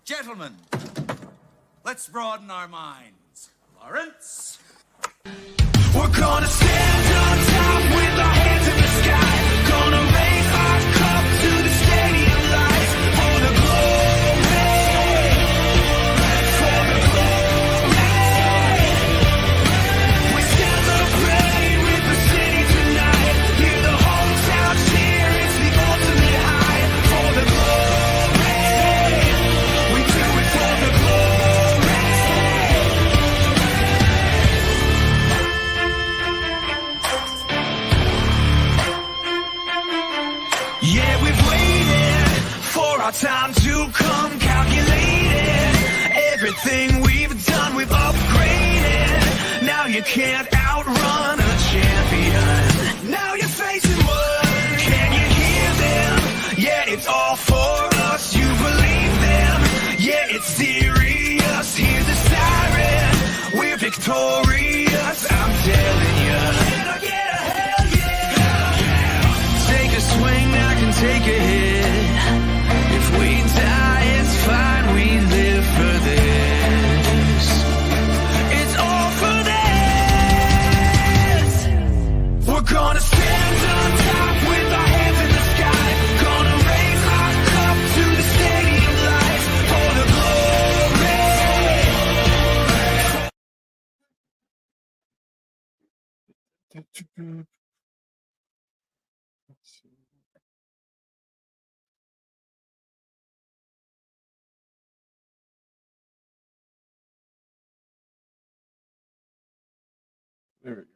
Gentlemen, let's broaden our minds. Lawrence? We're gonna stand on top with our hands in the sky. Gonna raise our cup to the stadium lights. For the glory, for the glory. We celebrate with the city tonight. Hear the whole town cheer, it's the ultimate high. For the glory, we do it for the glory. Yeah, we've waited for our time to come, calculated everything we've done, we've upgraded. Now you can't outrun a champion. Now you're facing one. Can you hear them? Yeah, it's all for us. You believe them? Yeah, it's serious. Hear the siren. We're victorious. I'm telling you. Can I get a hell yeah? Take a swing, I can take a hit. If we die, it's fine, we live for this. It's all for this. We're gonna stand on top with our hands in the sky. Gonna raise our cup to the stadium lights. For the glory. There we go.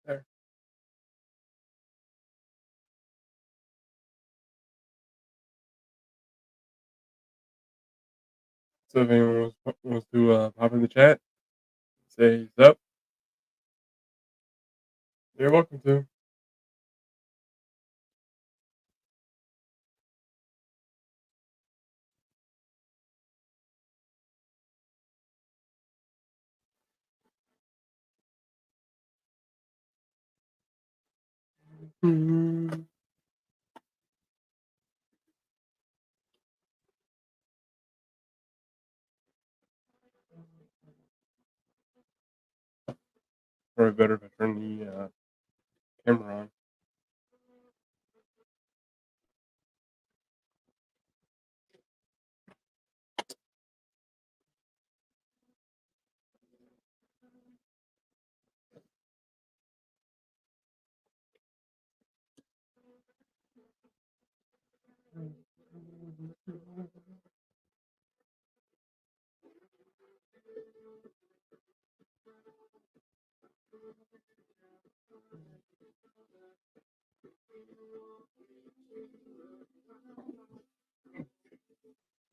There. So if anyone wants to pop in the chat, say sup, you're welcome to. Probably better if I turn the camera on.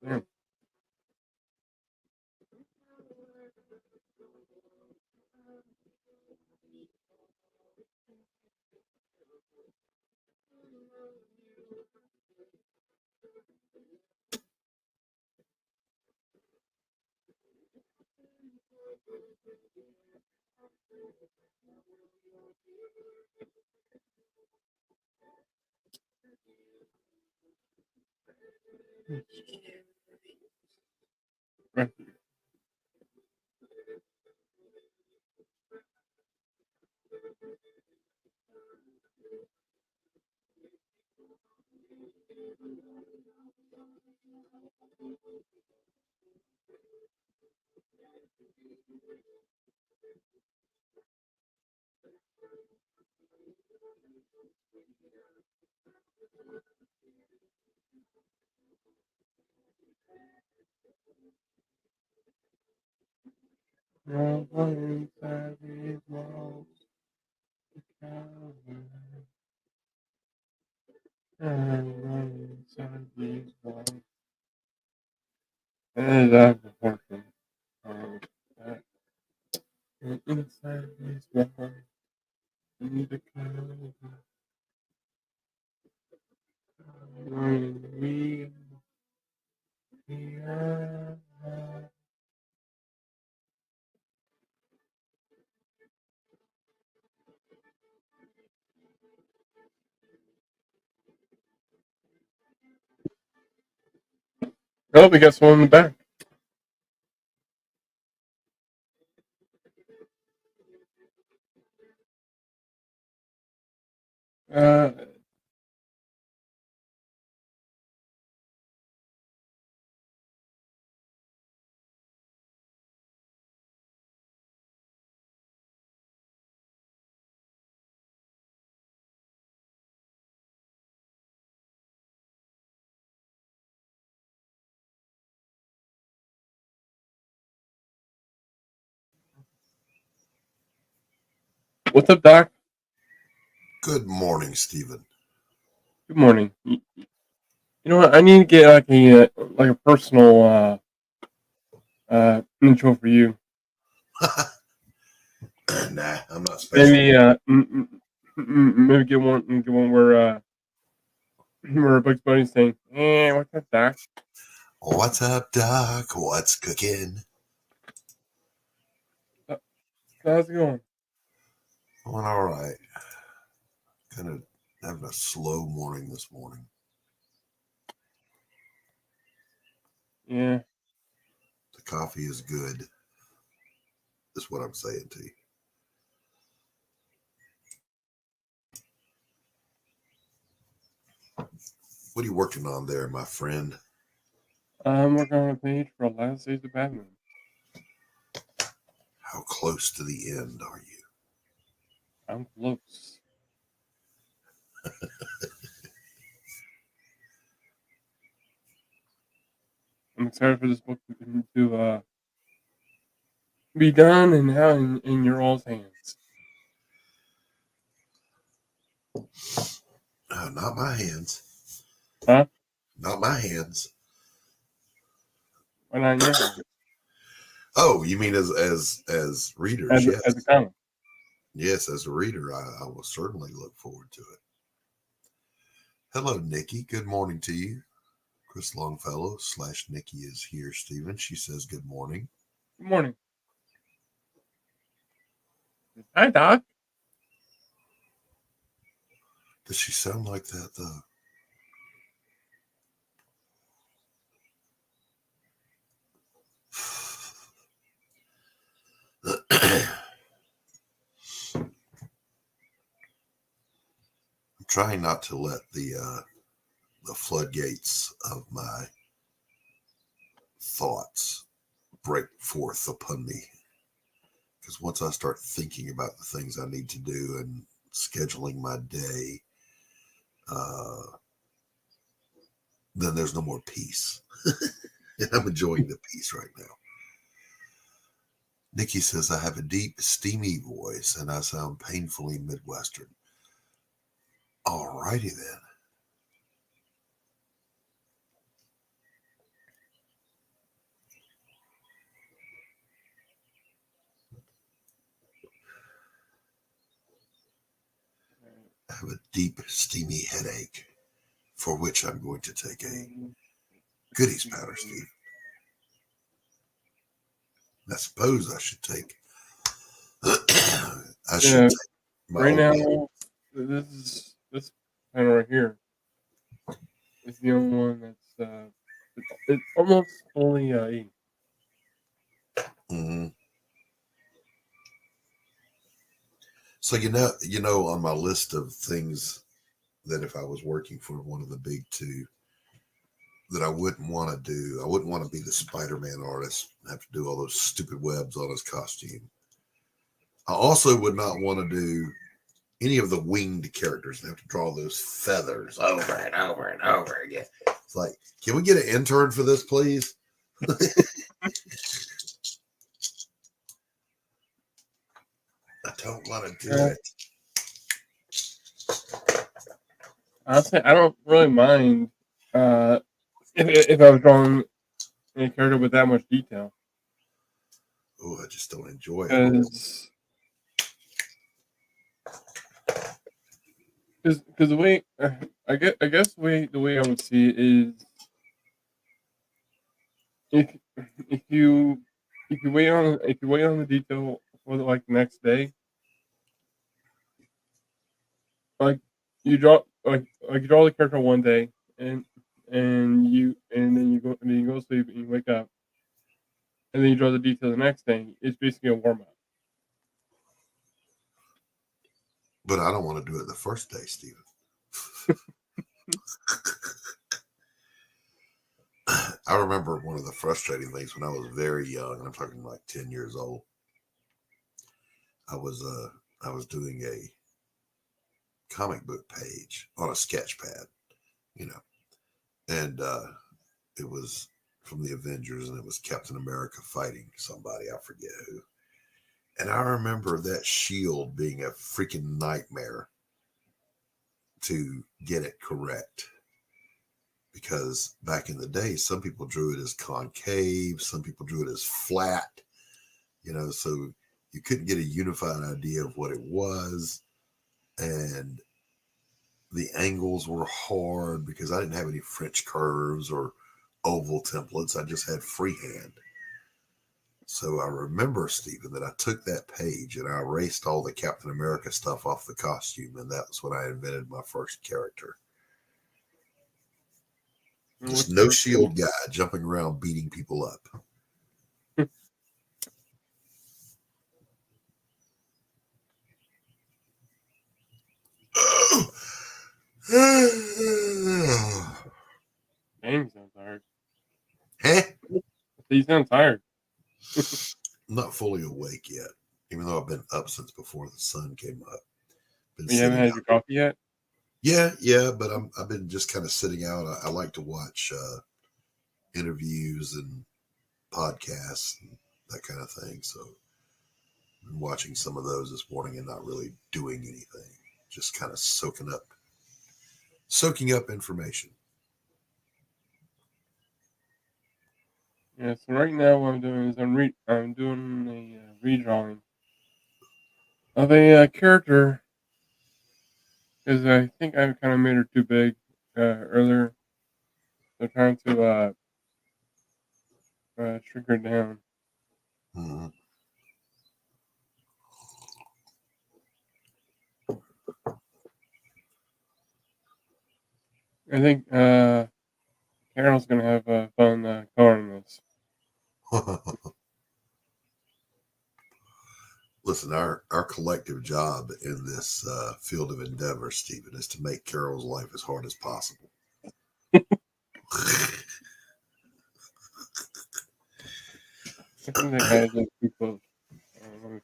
There. Right. No one inside these walls to cover. And one inside these walls. And I've been working on that. And inside these walls, in the cover. We are. Oh, we got someone in the back. What's up, Doc? Good morning, Stephen. Good morning. You know what? I need to get like a personal intro for you. Nah, I'm not special. Maybe get one where Bugs Bunny's saying, what's up, Doc? What's up, Doc? What's cooking? How's it going? Going all right. Kind of having a slow morning this morning. Yeah. The coffee is good. That's what I'm saying to you. What are you working on there, my friend? I'm working on a page for Last Days of Batman. How close to the end are you? I'm close. I'm excited for this book to be done and now in your all's hands. Not my hands. Huh? Not my hands. Why not in your hands? Oh, you mean as readers? Yes. As a comic. Yes, as a reader, I will certainly look forward to it. Hello, Nikki. Good morning to you. Chris Longfellow / Nikki is here, Stephen. She says good morning. Good morning. Hi, Doc. Does she sound like that, though? I'm trying not to let the floodgates of my thoughts break forth upon me. Because once I start thinking about the things I need to do and scheduling my day, then there's no more peace. And I'm enjoying the peace right now. Nikki says, I have a deep, steamy voice and I sound painfully Midwestern. All righty then. I have a deep, steamy headache for which I'm going to take a goodies powder, Steve. I suppose I should take. Take my right now. This pen right here is the only one that's it's almost fully ink. Mm-hmm. So you know, on my list of things that if I was working for one of the big two, that I wouldn't want to do. I wouldn't want to be the Spider-Man artist and have to do all those stupid webs on his costume. I also would not want to do any of the winged characters and have to draw those feathers over and over and over again. It's like, can we get an intern for this, please? I don't want to do it. Honestly, I don't really mind if I was drawing a character with that much detail. Oh, I just don't enjoy it. Because the way I guess the way I would see it is if you wait on the detail for like the next day, like you draw the character one day and and then you go to sleep and you wake up, and then you draw the detail the next day. It's basically a warm up. But I don't want to do it the first day, Stephen. I remember one of the frustrating things when I was very young, and I'm talking like 10 years old. I was doing a comic book page on a sketch pad, and it was from the Avengers, and it was Captain America fighting somebody, I forget who. And I remember that shield being a freaking nightmare to get it correct. Because back in the day, some people drew it as concave, some people drew it as flat, so you couldn't get a unified idea of what it was. And the angles were hard because I didn't have any French curves or oval templates. I just had freehand. So I remember, Stephen, that I took that page and I erased all the Captain America stuff off the costume. And that was when I invented my first character. Just no shield guy jumping around beating people up. Dang, you sound tired. Huh? You sound tired. I'm not fully awake yet, even though I've been up since before the sun came up. You haven't had your coffee yet? Yeah, but I've been just kind of sitting out. I like to watch interviews and podcasts and that kind of thing. So I'm watching some of those this morning and not really doing anything, just kind of soaking up information. Yeah. So right now, what I'm doing is I'm doing a redrawing of a character, because I think I kind of made her too big earlier. So trying to shrink her down. Mm-hmm. I think Carol's gonna have fun coloring this. Listen, our collective job in this field of endeavor, Stephen, is to make Carol's life as hard as possible. I think that guy's like too close. Let me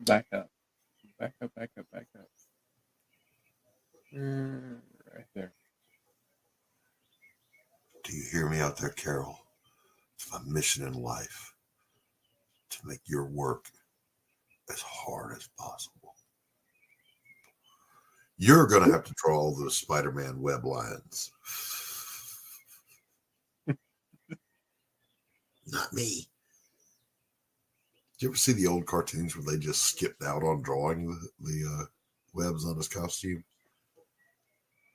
back up. Right there. Do you hear me out there, Carol? It's my mission in life to make your work as hard as possible. You're going to have to draw all those Spider-Man web lines. Not me. Did you ever see the old cartoons where they just skipped out on drawing the webs on his costume?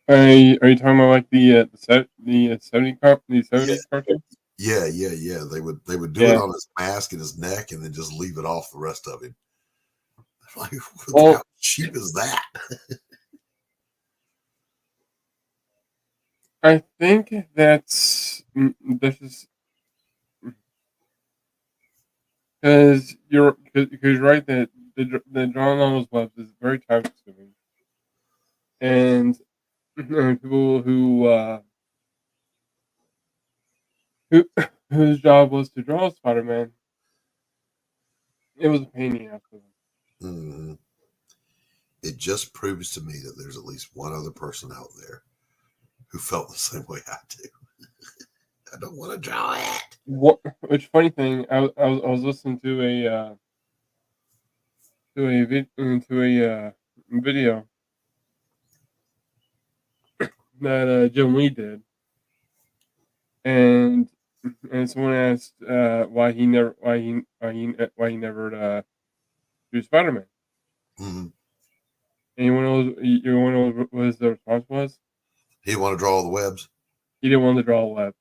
Are you talking about like the 70s cartoon? Yeah. They would do it on his mask and his neck, and then just leave it off the rest of him. Like, how cheap is that? I think this is because you're right that the drawing on those webs is very time consuming, and people whose job was to draw Spider-Man, it was a pain in the ass for them. Mm-hmm. It just proves to me that there's at least one other person out there who felt the same way I do. I don't want to draw it. Which funny thing, I was listening to a video that Jim Lee did, and someone asked why he never drew Spider-Man. Mm-hmm. And you want to know what his response was? He didn't want to draw all the webs. He didn't want to draw a web.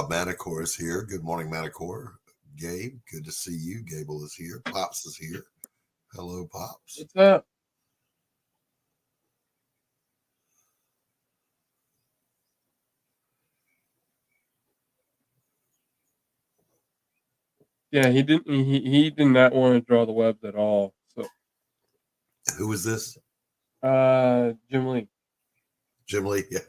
Manticore is here. Good morning, Manticore. Gabe, good to see you. Gable is here. Pops is here. Hello, Pops. What's up? Yeah, he didn't. He did not want to draw the webs at all. So, Who was this? Jim Lee. Jim Lee. Yeah.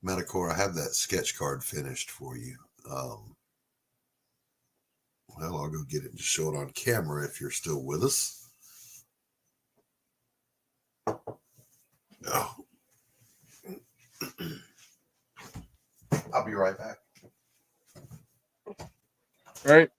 Metacore, I have that sketch card finished for you. Well, I'll go get it and just show it on camera if you're still with us. Oh. I'll be right back. All right.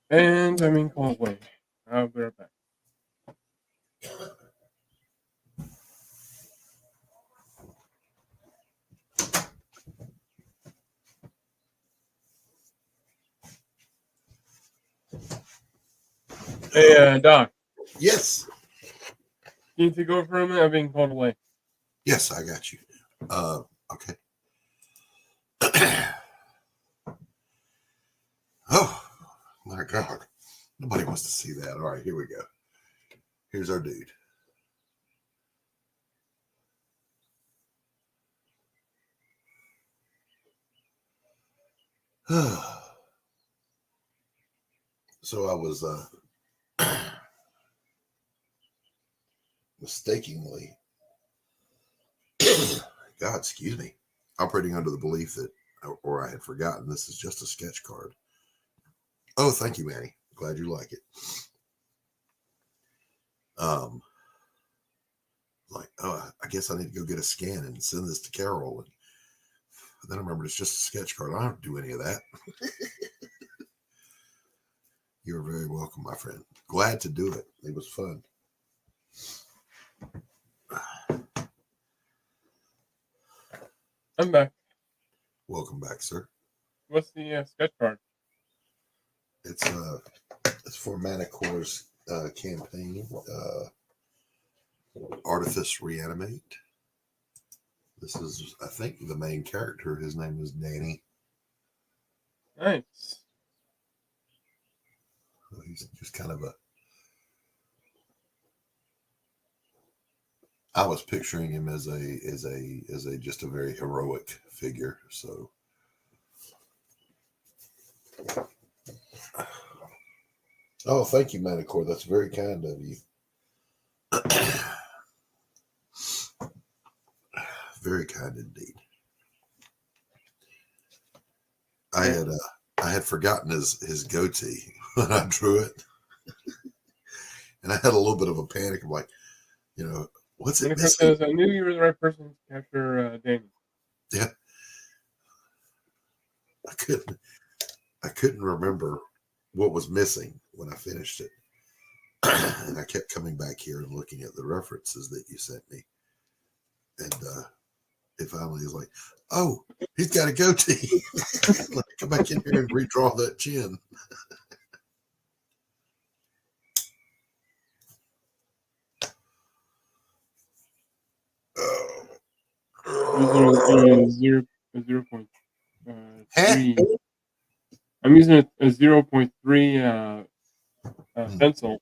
And I'm in call away. I'll be right back. Hey, Doc. Yes. Can you take over for a minute? I'm being called away. Yes, I got you. Okay. Oh, my God. Nobody wants to see that. All right, here we go. Here's our dude. So I was mistakenly, God, excuse me, operating under the belief that, or I had forgotten, this is just a sketch card. Oh, thank you, Manny. Glad you like it. Like, oh, I guess I need to go get a scan and send this to Carol. And then I remembered it's just a sketch card. I don't have to do any of that. You're very welcome, my friend. Glad to do it. It was fun. I'm back. Welcome back, sir. What's the sketch card? It's for Manicore's campaign, Artifice Reanimate. This is, I think, the main character. His name is Danny. Nice. So he's just kind of a. I was picturing him as a just a very heroic figure. So. Oh, thank you, Manicore. That's very kind of you. Very kind indeed. I had forgotten his goatee when I drew it, and I had a little bit of a panic. I'm like, what's it missing? Says, I knew you were the right person to capture Danny. Yeah, I couldn't remember what was missing when I finished it, and I kept coming back here and looking at the references that you sent me, and it finally is like, oh, he's got a goatee. Let me come back in here and redraw that chin. Using 0.3. I'm using a 0.3 pencil.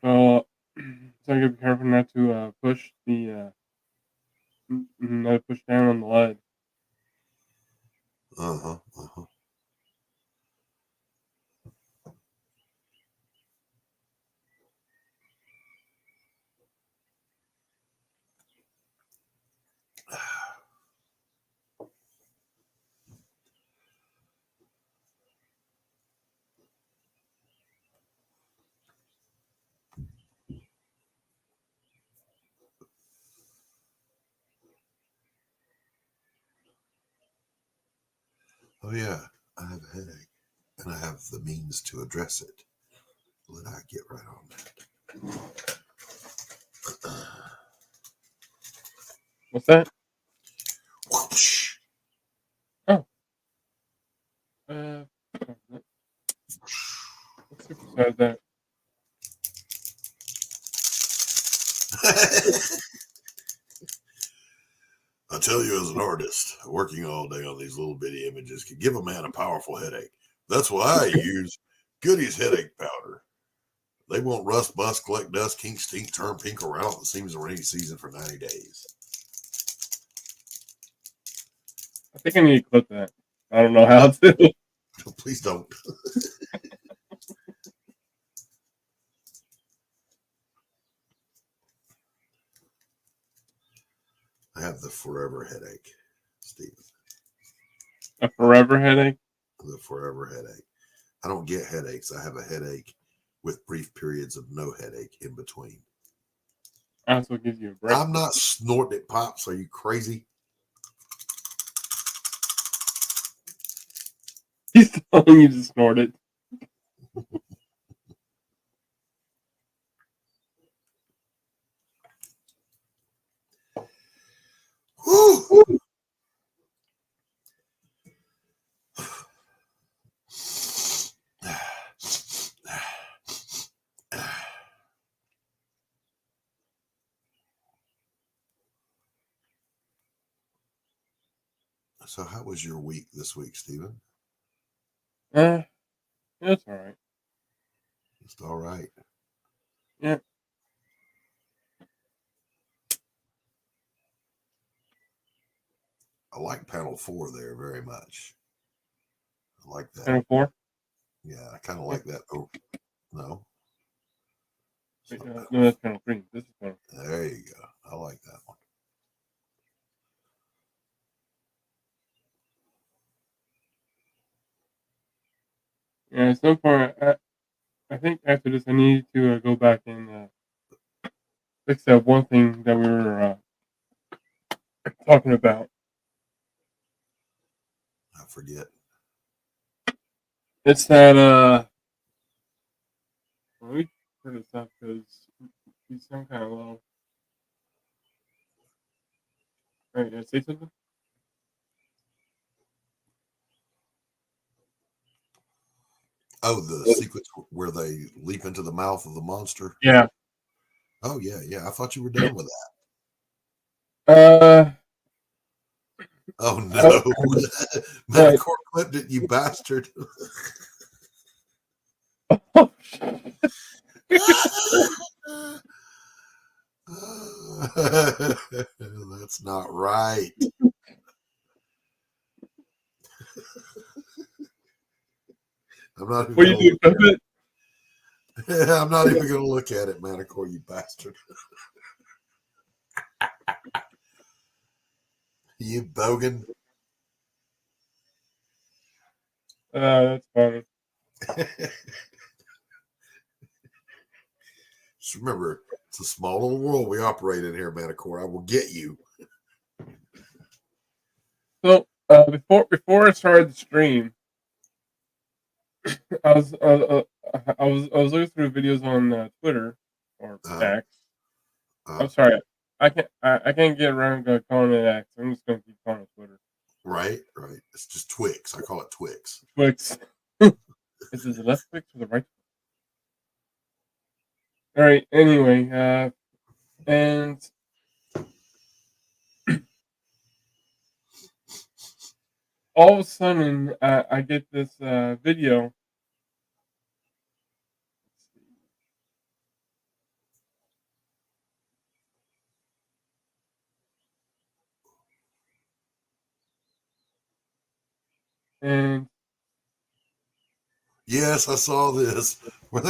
So I gotta be careful not to push the not to push down on the lead. Oh yeah, I have a headache, and I have the means to address it. Let I get right on that. What's that? Whoosh. Oh. Let's supersize that. I tell you, as an artist, working all day on these little bitty images can give a man a powerful headache. That's why I use Goody's headache powder. They won't rust, bust, collect dust, kink, stink, turn pink, or out the seams of rainy season for 90 days. I think I need to clip that. I don't know how to. Please don't. I have the forever headache, Stephen. A forever headache? The forever headache. I don't get headaches. I have a headache with brief periods of no headache in between. That's what gives you a break. I'm not snorting it, Pops. Are you crazy? He's telling you to snort it. Woo! So how was your week this week, Stephen? It's all right. It's all right. Yeah. I like panel 4 there very much. I like that. Panel 4? Yeah, I kind of like that. Oh, no. Wait, no, that's panel 3. This is panel 4. There you go. I like that one. Yeah, so far, I think after this, I need to go back and fix that one thing that we were talking about. I forget. It's that, let me turn this up because you sound kind of low. All right, say something? Oh, the sequence where they leap into the mouth of the monster? Yeah. Oh, yeah, yeah. I thought you were done with that. Oh, no. Metacore clipped it, you bastard. Oh, That's not right. I'm not even I'm not even going to look at it, Metacore, you bastard. You bogan. That's funny. Just remember, it's a small little world we operate in here, Metacore. I will get you. So before I started the stream, I was looking through videos on Twitter or X. I'm sorry, I can't get around to calling it X. I'm just gonna keep calling it Twitter. Right. It's just Twix. I call it Twix. Twix. Is it the left Twix or the right? All right. Anyway, and all of a sudden, I get this video. And yes, I saw this. We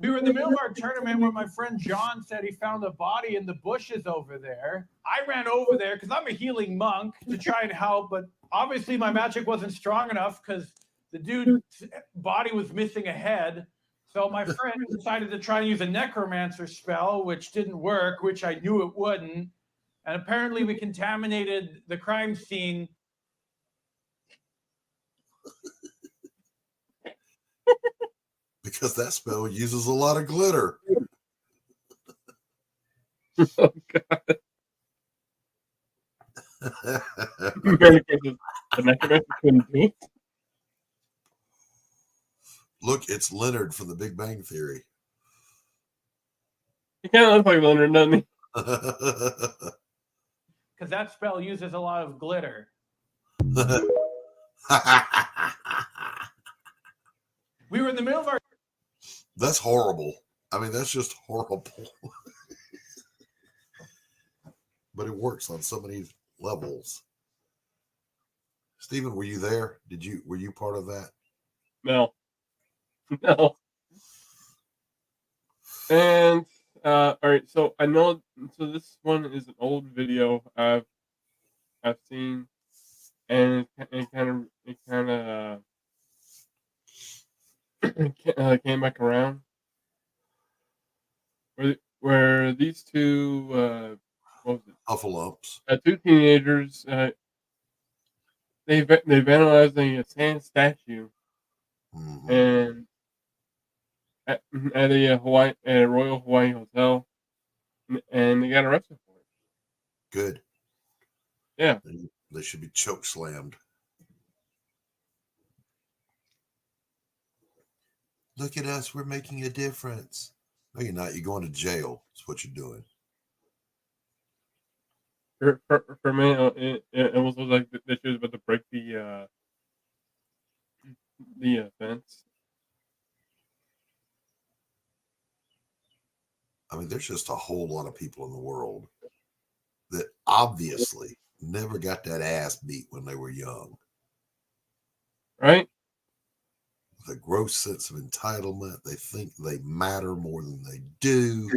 were in the middle of our tournament where my friend John said he found a body in the bushes over there. I ran over there because I'm a healing monk to try and help, but obviously my magic wasn't strong enough because the dude's body was missing a head. So my friend decided to try and use a necromancer spell, which didn't work, which I knew it wouldn't. And apparently we contaminated the crime scene. Because that spell uses a lot of glitter. Oh God! The necromancer couldn't do it. Look, it's Leonard from The Big Bang Theory. He kind of looks like Leonard, doesn't he? Because that spell uses a lot of glitter. We were in the middle of our... That's horrible. I mean, that's just horrible. But it works on so many levels. Stephen, were you there? Were you part of that? No. No. And all right, so I know. So this one is an old video I've seen, and it kind of came back around. Where these two what was it? Huffalumps. Two teenagers. They vandalized a sand statue, and at a Royal Hawaii hotel, and they got arrested for it. Good. Yeah. They should be choke slammed. Look at us. We're making a difference. No, you're not. You're going to jail. That's what you're doing. For me, it was like that she was about to break the fence. I mean, there's just a whole lot of people in the world that obviously never got that ass beat when they were young. Right? With a gross sense of entitlement. They think they matter more than they do.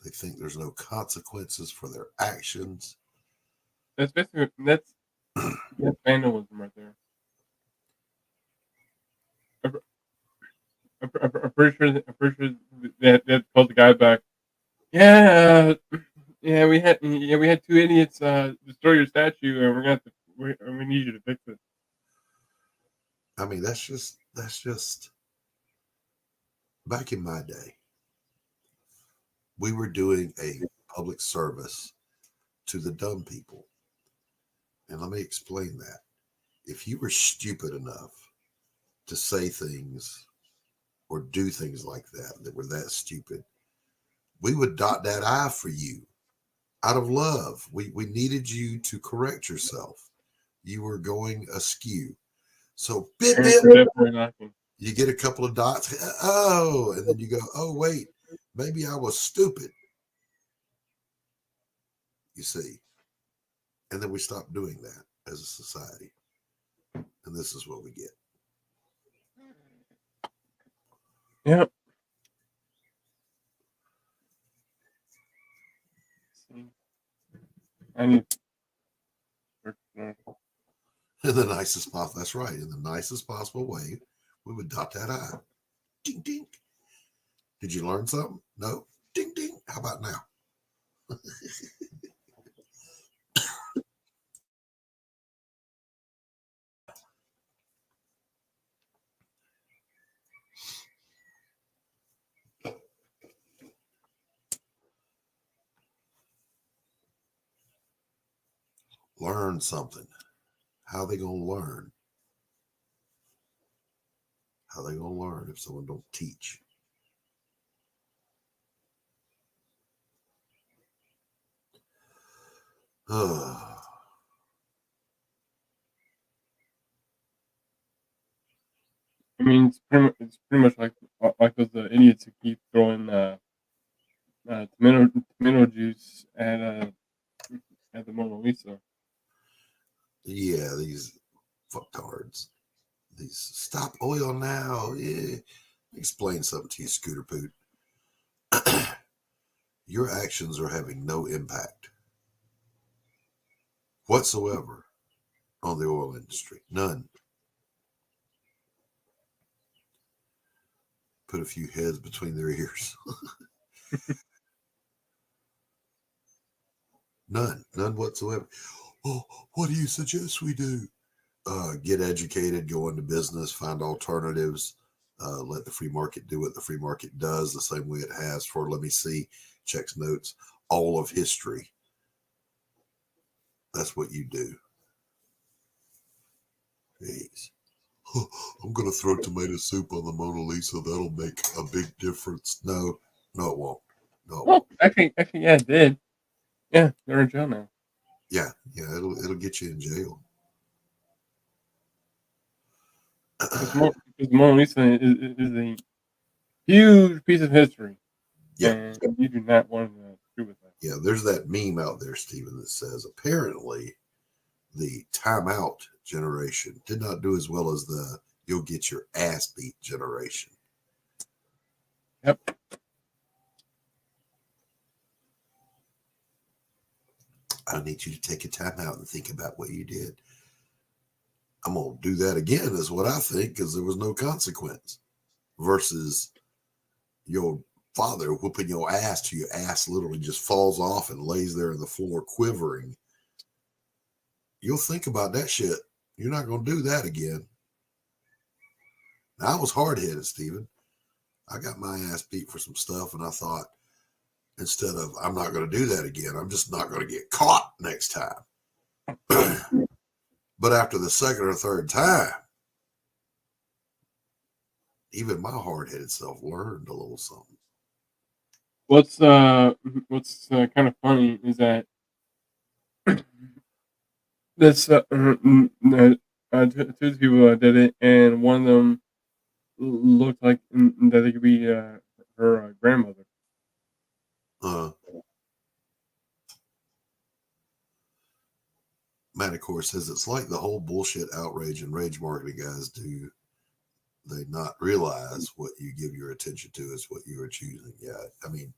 They think there's no consequences for their actions. That's basically that's vandalism right there. I'm pretty sure that called the guy back. Yeah, we had 2 idiots destroy your statue, and we need you to fix it. I mean, that's just back in my day. We were doing a public service to the dumb people. And let me explain that. If you were stupid enough to say things or do things like that were that stupid, we would dot that I for you out of love. We needed you to correct yourself. You were going askew. So bip, you get a couple of dots. Oh, and then you go, oh, wait. Maybe I was stupid, you see. And then we stopped doing that as a society. And this is what we get. Yep. I need In the nicest possible, that's right. In the nicest possible way, we would dot that I. Ding, ding. Did you learn something? No. Ding, ding. How about now? Learn something. How are they going to learn? How are they going to learn if someone don't teach? I mean, it's pretty much like those idiots who keep throwing tomato juice at the Mona Lisa. Yeah, these fucktards. These stop oil now. Yeah. Explain something to you, Scooter Poot. Your actions are having no impact whatsoever on the oil industry. None. Put a few heads between their ears. None whatsoever. Oh, what do you suggest we do? Get educated, go into business, find alternatives, let the free market do what the free market does the same way it has for, let me see, checks notes, all of history. That's what you do. Jeez. I'm going to throw tomato soup on the Mona Lisa. That'll make a big difference. No, it won't. No, it won't. Actually, yeah, it did. Yeah, they're in jail now. Yeah, it'll get you in jail. Because Mona Lisa is a huge piece of history. Yeah. And you do not want to screw with that. Yeah, there's that meme out there, Stephen, that says apparently the timeout generation did not do as well as the you'll get your ass beat generation. Yep. I need you to take a time out and think about what you did. I'm going to do that again, is what I think, because there was no consequence. Versus your father whooping your ass till your ass literally just falls off and lays there on the floor quivering. You'll think about that shit. You're not going to do that again. Now, I was hard-headed, Stephen. I got my ass beat for some stuff, and I thought, instead of, I'm not going to do that again, I'm just not going to get caught next time. But after the second or third time, even my hard-headed self learned a little something. What's kind of funny is that this two people did it, and one of them looked like that it could be her grandmother. Matt, of course, says it's like the whole bullshit outrage and rage marketing guys do. They not realize what you give your attention to is what you are choosing. Yeah, I mean,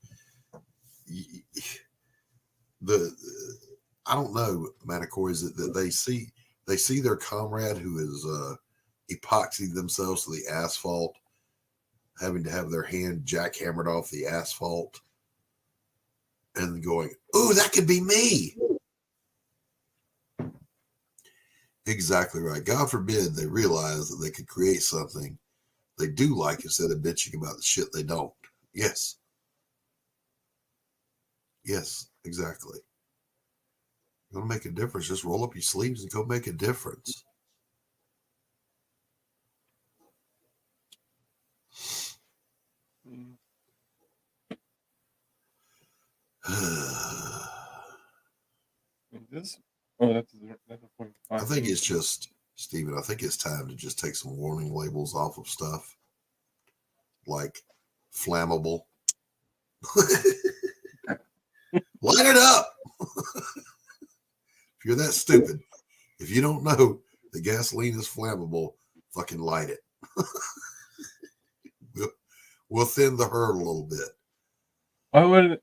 I don't know, Manticore, is it that they see their comrade who is epoxied themselves to the asphalt, having to have their hand jackhammered off the asphalt, and going, "Ooh, that could be me." Exactly right. God forbid they realize that they could create something they do like instead of bitching about the shit they don't. Yes. Yes, exactly. You want to make a difference, just roll up your sleeves and go make a difference. That's a point. I think it's just, Stephen, I think it's time to just take some warning labels off of stuff like flammable. Light it up. If you're that stupid, if you don't know the gasoline is flammable, fucking light it. We'll thin the herd a little bit. Why would a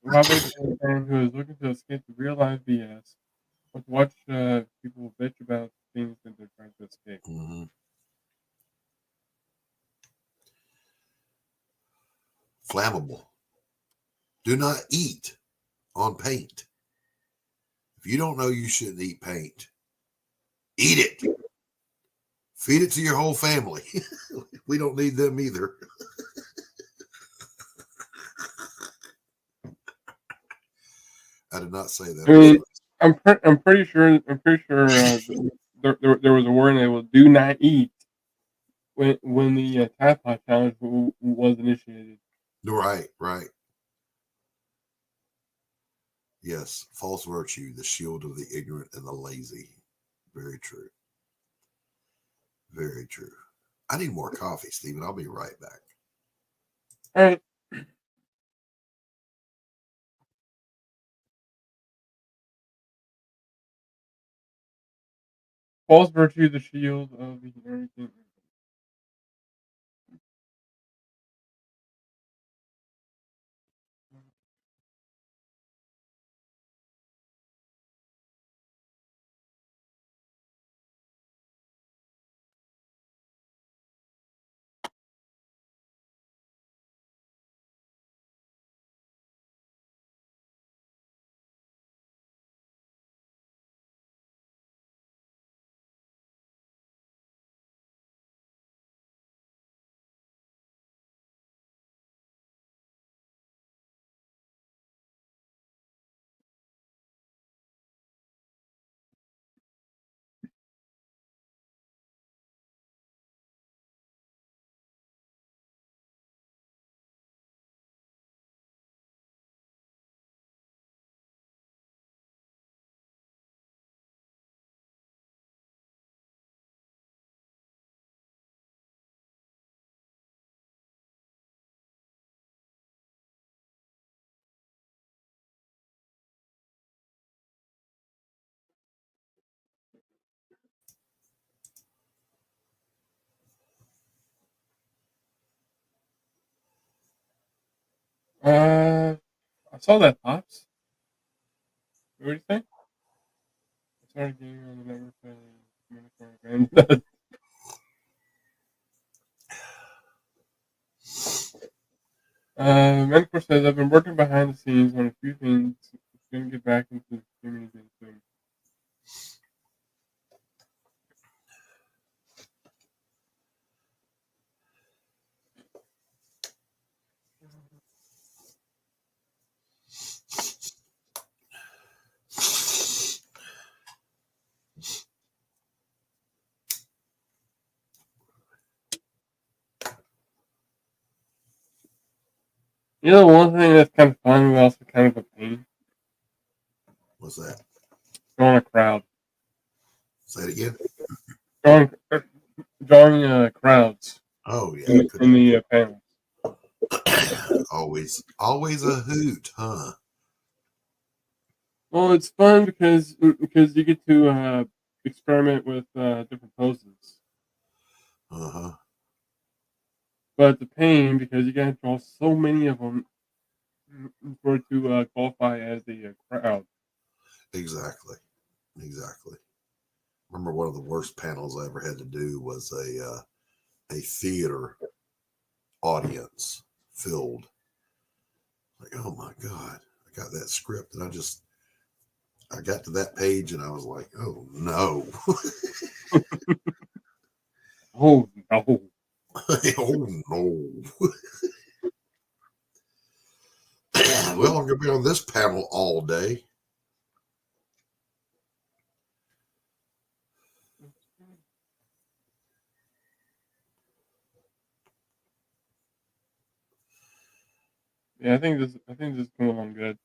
fan who is looking to escape the real life BS watch people bitch about things that they're trying to escape? Mm-hmm. Flammable. Do not eat on paint. If you don't know you shouldn't eat paint, eat it. Feed it to your whole family. We don't need them either. I did not say that. I mean, I'm pretty sure there was a warning that was "do not eat" when the Tide Pod challenge was initiated. Right. Yes, false virtue, the shield of the ignorant and the lazy. Very true. Very true. I need more coffee, Stephen. I'll be right back. All right. False virtue, the shield of the ignorant. I saw that Pops. What do you think? I started getting on the network. Mentor says, I've been working behind the scenes on a few things. It's going to get back into the streaming again soon. You know, one thing that's kind of fun, but also kind of a pain. What's that? Drawing a crowd. Say it again. Drawing crowds. Oh yeah, In the panels. always a hoot, huh? Well, it's fun because you get to experiment with different poses. Uh-huh. But the pain because you gotta draw so many of them for it to qualify as a crowd. Exactly. Remember, one of the worst panels I ever had to do was a theater audience filled. Like, oh my God, I got that script and I got to that page and I was like, oh no. Oh no. Oh no. Well, I'm going to be on this panel all day. Yeah, I think this is going on good.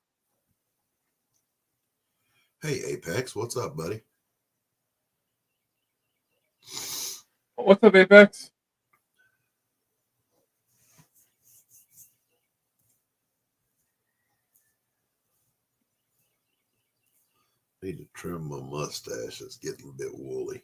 Hey, Apex, what's up, buddy? What's up, Apex? Need to trim my mustache. It's getting a bit woolly.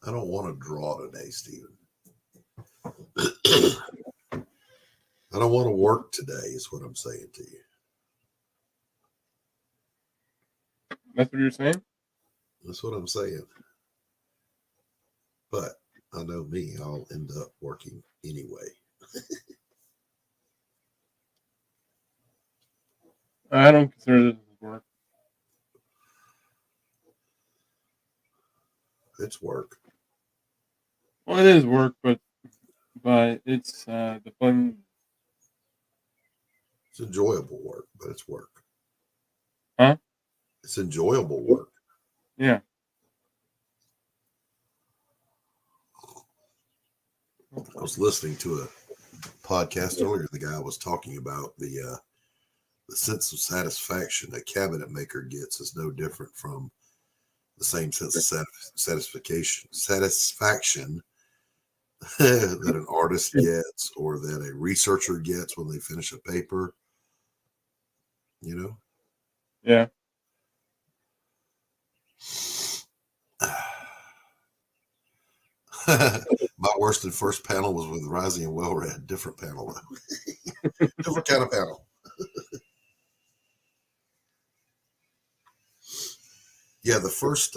I don't want to draw today, Steven. I don't want to work today, is what I'm saying to you. That's what you're saying? That's what I'm saying. But I know me, I'll end up working anyway. I don't consider this as work. It's work. Well, it is work, but it's the fun. It's enjoyable work, but it's work. Huh? It's enjoyable work. Yeah. I was listening to a podcast earlier. The guy was talking about the sense of satisfaction a cabinet maker gets is no different from the same sense of satisfaction that an artist gets or that a researcher gets when they finish a paper. You know? Yeah. My worst and first panel was with Rising and Well Read. Different panel, though. Different kind of panel. Yeah, the first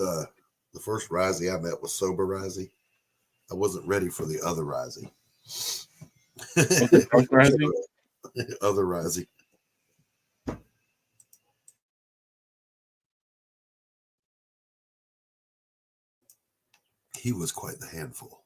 Rising I met was sober Rising. I wasn't ready for the other Rising. Other Rising. He was quite the handful.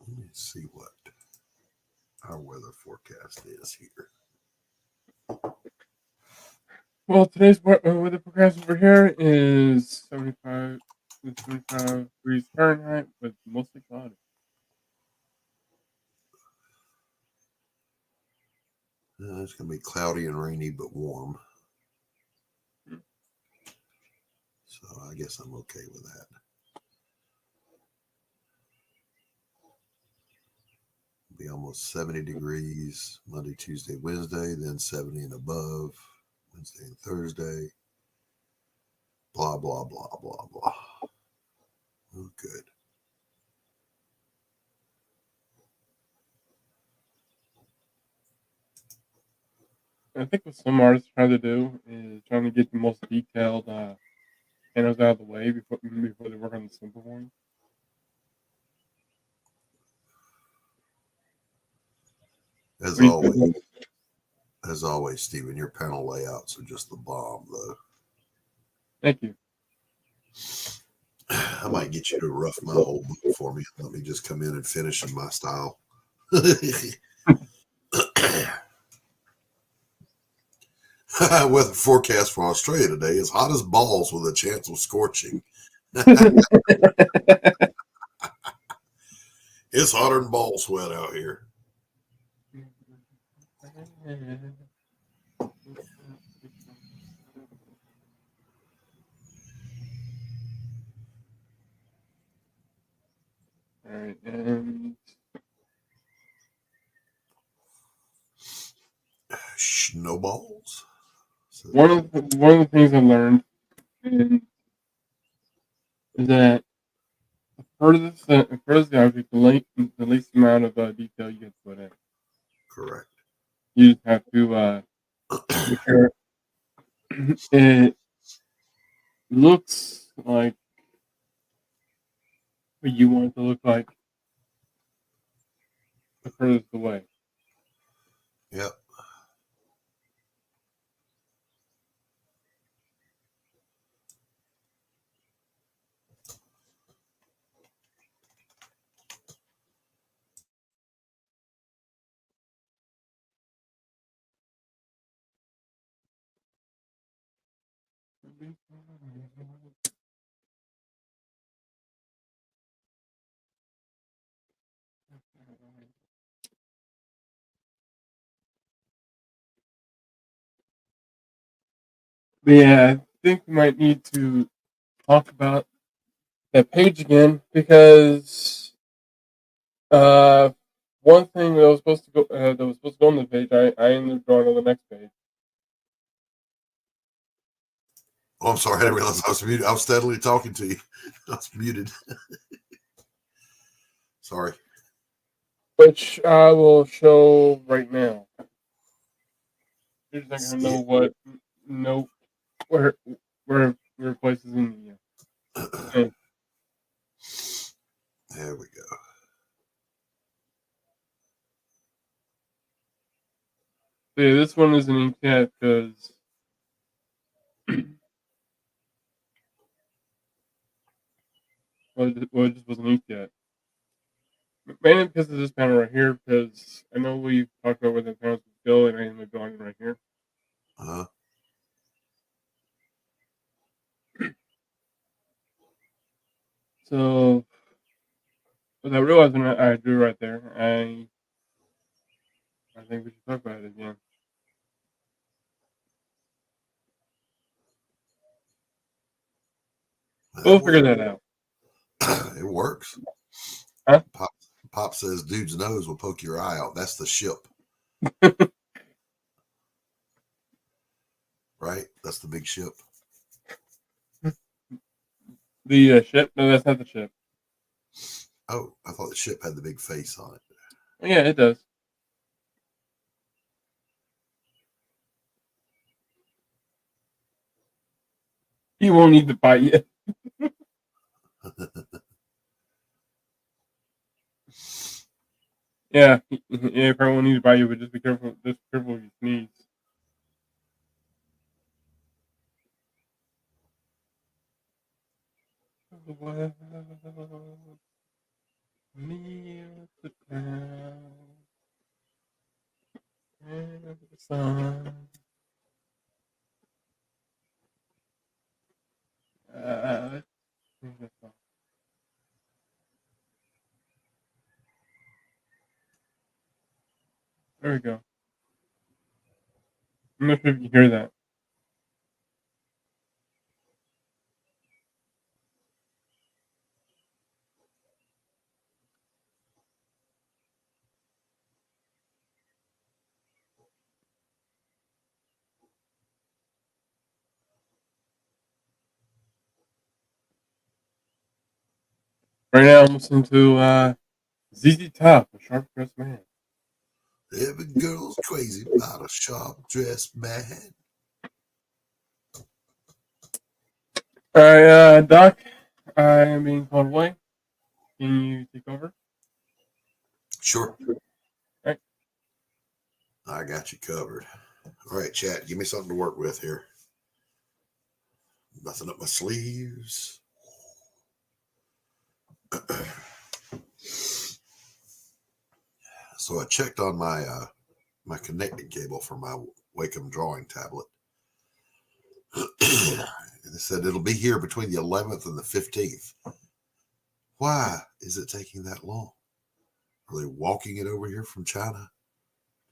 Let me see what our weather forecast is here. Well, today's weather forecast over here is 75 It's 25 degrees Fahrenheit, but mostly cloudy. It's going to be cloudy and rainy, but warm. So I guess I'm okay with that. Be almost 70 degrees Monday, Tuesday, Wednesday, then 70 and above Wednesday and Thursday. Blah, blah, blah, blah, blah. Oh, good. I think what some artists try to do is trying to get the most detailed panels out of the way before they work on the simple ones. As always, Stephen, your panel layouts are just the bomb, though. Thank you. I might get you to rough my whole book for me. Let me just come in and finish in my style. Weather forecast for Australia today is hot as balls with a chance of scorching. It's hotter than ball sweat out here. All right, and Snowballs. So, one of the things I learned is that the furthest the object, the least amount of detail you can put in. correct. You just have to make sure it looks like what you want it to look like the furthest away. Yep. But yeah, I think we might need to talk about that page again because one thing that was supposed to go on the page, I ended up drawing on the next page. Oh, I'm sorry. I didn't realize I was muted. I was steadily talking to you. I was muted. Sorry. Which I will show right now. You're just not gonna know where places in the okay. There we go. So yeah, this one is an inkjet because it just wasn't inked yet. Mainly because of this panel right here, because I know we've talked about where the panels would go, and I ended up drawing it right here. Uh-huh. So, what I realized when I drew right there, I think we should talk about it again. We'll figure that out. It works. Huh? Pop says, dude's nose will poke your eye out. That's the ship. Right? That's the big ship. The ship? No, that's not the ship. Oh, I thought the ship had the big face on it. Yeah, it does. He won't need to bite you. Yeah, he probably won't need to bite you, but just be careful. Just be careful if you sneeze. The town, and the sun. There we go. I'm not sure if you can hear that. Right now, I'm listening to ZZ Top, a sharp dressed man. Every girl's crazy about a sharp dressed man. All right, Doc, I am being called away. Can you take over? Sure. All right. I got you covered. All right, chat. Give me something to work with here. Nothing up my sleeves. So I checked on my my connecting cable for my Wacom drawing tablet. And it said it'll be here between the 11th and the 15th. Why is it taking that long? Are they walking it over here from China?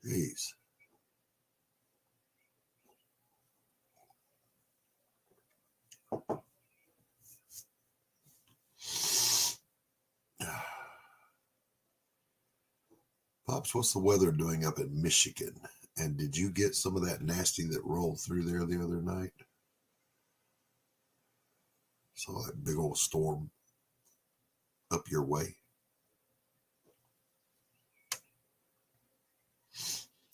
Jeez. Pops, what's the weather doing up in Michigan? And did you get some of that nasty that rolled through there the other night? Saw that big old storm up your way.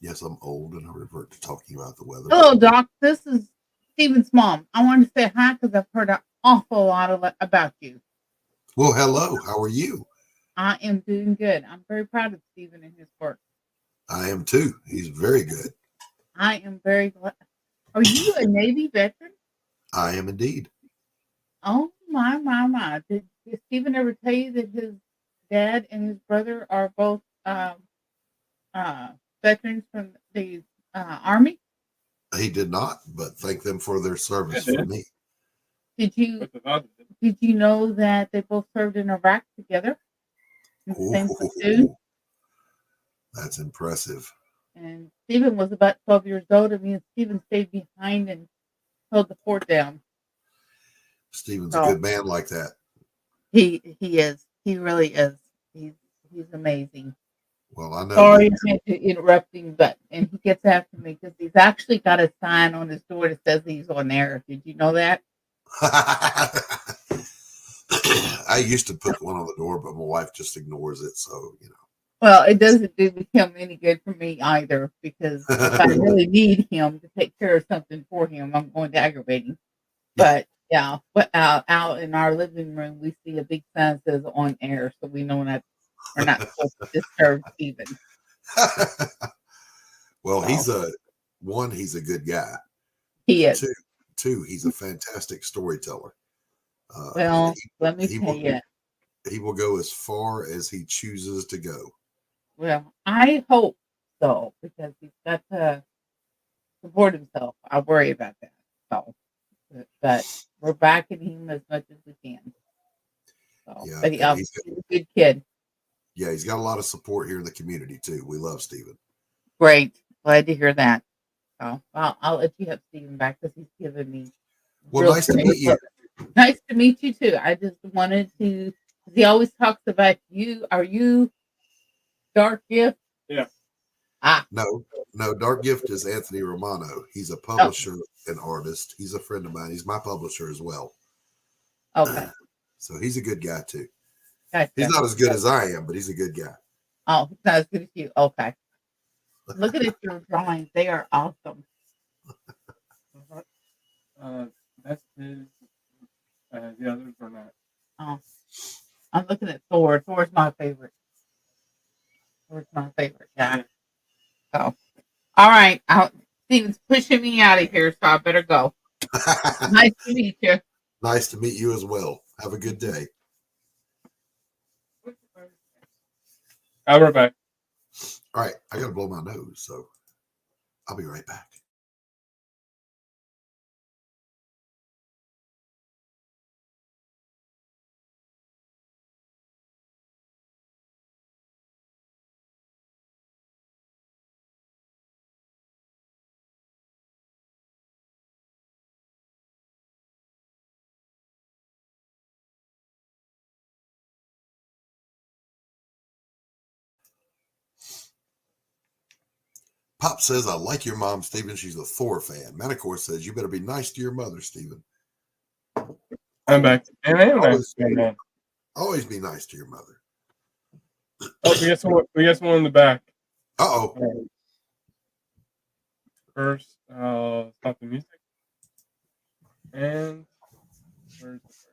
Yes, I'm old and I revert to talking about the weather. Hello, Doc. This is Stephen's mom. I wanted to say hi because I've heard an awful lot about you. Well, hello. How are you? I am doing good. I'm very proud of Stephen and his work. I am too. He's very good. I am very glad. Are you a Navy veteran? I am indeed. Oh, my. Did Stephen ever tell you that his dad and his brother are both veterans from the Army? He did not, but thank them for their service for me. Did you know that they both served in Iraq together? In the same platoon? That's impressive. And Stephen was about 12 years old, and me and Stephen stayed behind and held the fort down. Stephen's a good man like that. He is. He really is. He's amazing. Well, I know. Sorry I had to interrupt him, and he gets after me because he's actually got a sign on his door that says he's on air. Did you know that? I used to put one on the door, but my wife just ignores it. So, you know. Well, it doesn't do him any good for me either, because if I really need him to take care of something for him, I'm going to aggravate him. But yeah, but out in our living room, we see a big sign that says on air, so we know that we're not supposed to disturb Stephen. Well, he's a good guy. He is. Two, he's a fantastic storyteller. Well, let me tell you. He will go as far as he chooses to go. Well, I hope so, because he's got to support himself. I worry about that. So, but we're backing him as much as we can. So, Yeah, but he's a good kid. Yeah, he's got a lot of support here in the community too. We love Stephen. Great, glad to hear that. So, I'll let you have Stephen back because he's given me. Well, nice to meet you. Nice to meet you too. I just wanted to. He always talks about you. Are you Dark Gift? Yeah. No. Dark Gift is Anthony Romano. He's a publisher and artist. He's a friend of mine. He's my publisher as well. Okay. So he's a good guy too. Gotcha. He's not as good as I am, but he's a good guy. Oh, he's not as good as you. Okay. Looking at your drawings, they are awesome. That's his. The others are not. Oh, I'm looking at Thor. Thor's my favorite. Thor's my favorite guy. So, all right. Steven's pushing me out of here, so I better go. Nice to meet you. Nice to meet you as well. Have a good day. I'll be back. All right. I got to blow my nose, so I'll be right back. Pop says, I like your mom, Stephen. She's a Thor fan. Manticore says, you better be nice to your mother, Stephen. I'm back. And I am nice. Always be nice to your mother. Oh, we got someone in the back. Uh-oh. First, stop the music. And where's the first?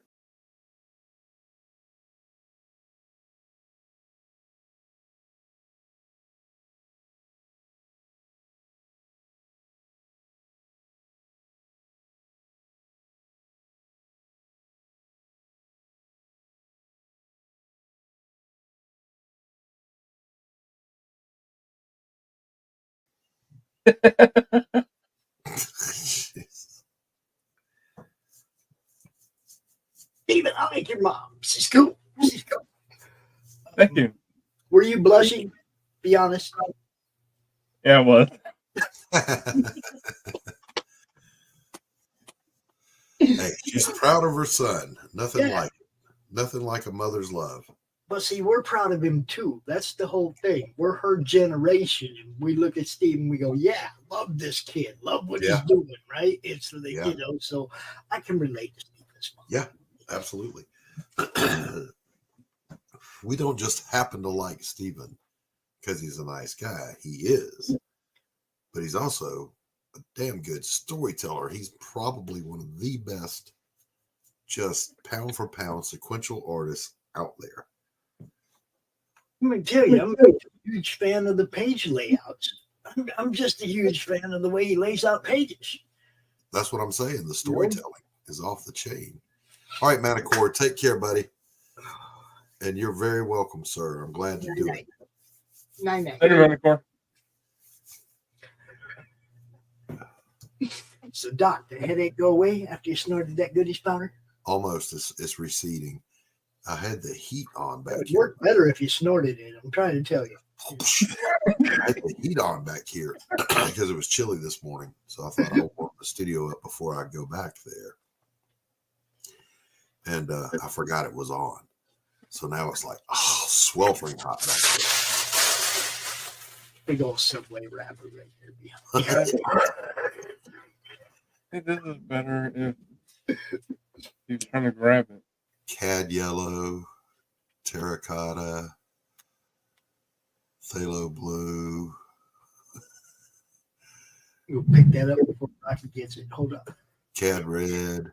Stephen, I like your mom. She's cool. She's cool. Thank you. Were you blushing? Be honest. Yeah, it was. Hey, she's proud of her son. Nothing like a mother's love. But see, we're proud of him too. That's the whole thing. We're her generation. And we look at Steve and we go, yeah, love this kid. Love what he's doing, right? It's the, you know, so I can relate to Stephen's mom. Yeah, absolutely. We don't just happen to like Stephen because he's a nice guy. He is. But he's also a damn good storyteller. He's probably one of the best, just pound for pound sequential artists out there. Let me tell you, I'm a huge fan of the page layouts. I'm just a huge fan of the way he lays out pages. That's what I'm saying. The storytelling is off the chain. All right, Manticore, take care, buddy. And you're very welcome, sir. I'm glad to do it. Night-night. Later, Manticore. So, Doc, the headache go away after you snorted that goodies powder? Almost. It's receding. I had the heat on back It here. worked better if you snorted it. I'm trying to tell you. I had the heat on back here because it was chilly this morning. So I thought I would warm the studio up before I go back there. And I forgot it was on. So now it's like, sweltering hot back there. Big old Subway wrapper right there behind. I think this is better if you're trying to grab it. Cad yellow, terracotta, phthalo blue. We'll pick that up before Rocky gets it. Hold up. Cad red.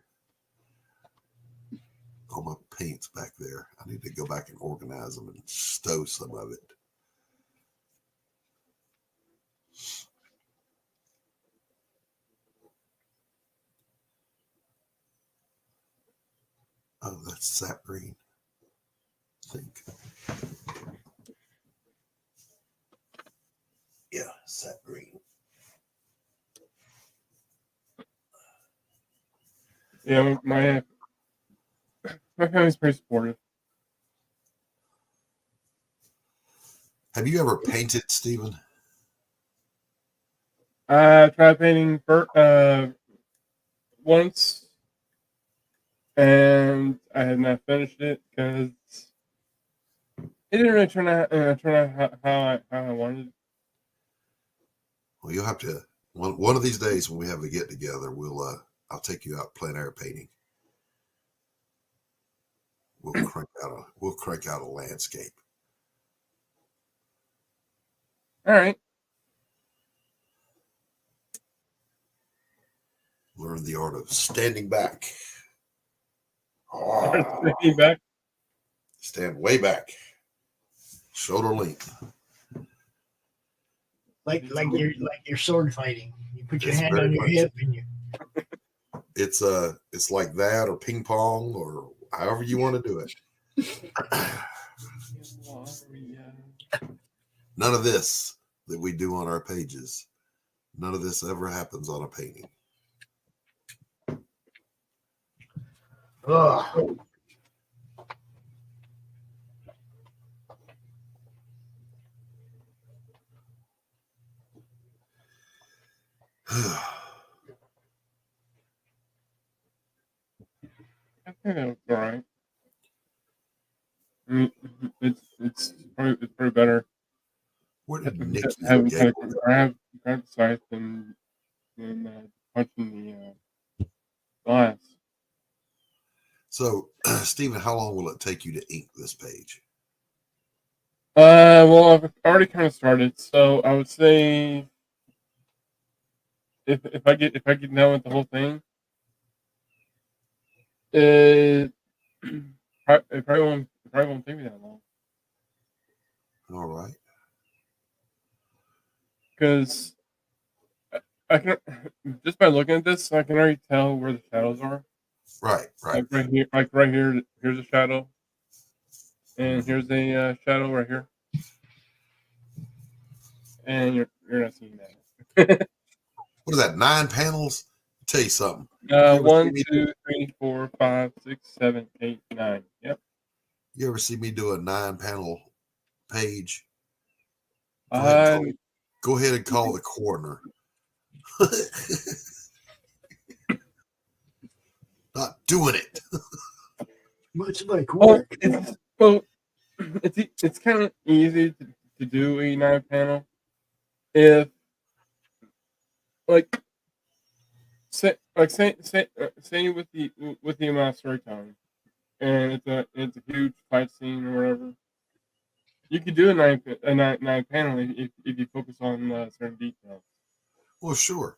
All my paints back there. I need to go back and organize them and stow some of it. Oh, that's sap green. I think. Yeah, sap green. Yeah, my family's pretty supportive. Have you ever painted, Stephen? I tried painting once, and I had not finished it because it didn't really turn out how I wanted it. Well, you'll have to one of these days when we have a get together. I'll take you out plein air painting. We'll crank out a landscape. All right. Learn the art of standing back. Standing back. Stand way back. Shoulder length. Like you're sword fighting. You put your hand very on your much. hip and you. It's like that or ping pong or however you want to do it. None of this that we do on our pages, none of this ever happens on a painting. Ugh. I think that was all right. I mean, it's pretty better Where did Nikki I have go? grab the scythe and punching the glass. So, Stephen, how long will it take you to ink this page? Well, I've already kind of started, so I would say if I get done with the whole thing, it probably won't take me that long. All right. Because I can just by looking at this, I can already tell where the shadows are. Right. Like right here, here's a shadow, and here's a shadow right here, and you're not seeing that. What is that? 9 panels? I'll tell you something. You ever 1, see 2, 3, 4, 5, 6, 7, 8, 9. Yep. You ever see me do a 9-panel page? Go ahead and call the coroner. Not doing it. Much like Oh, work. it's kind of easy to do a 9-panel if say with the amount of storytelling, and it's a huge fight scene or whatever. You could do a nine panel if you focus on certain details. Well, sure.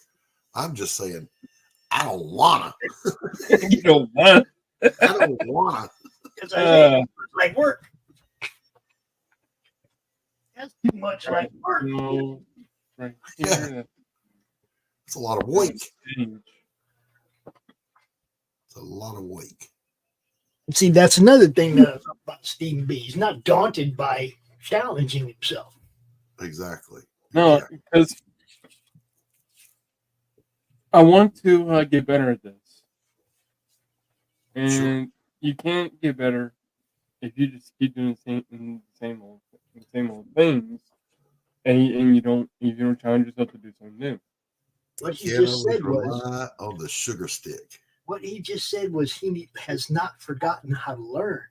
I'm just saying, I don't wanna. You don't want. I don't wanna. Like work. That's too much like work. No, right here. Yeah. It's a lot of weight. It's a lot of weight. See, that's another thing about Stephen B. He's not daunted by challenging himself. Exactly. No, because I want to get better at this, and Sure. you can't get better if you just keep doing the same old things, and you don't challenge yourself to do something new. What he Can't just always said was, rely on the sugar stick. what he just said was he has not forgotten how to learn,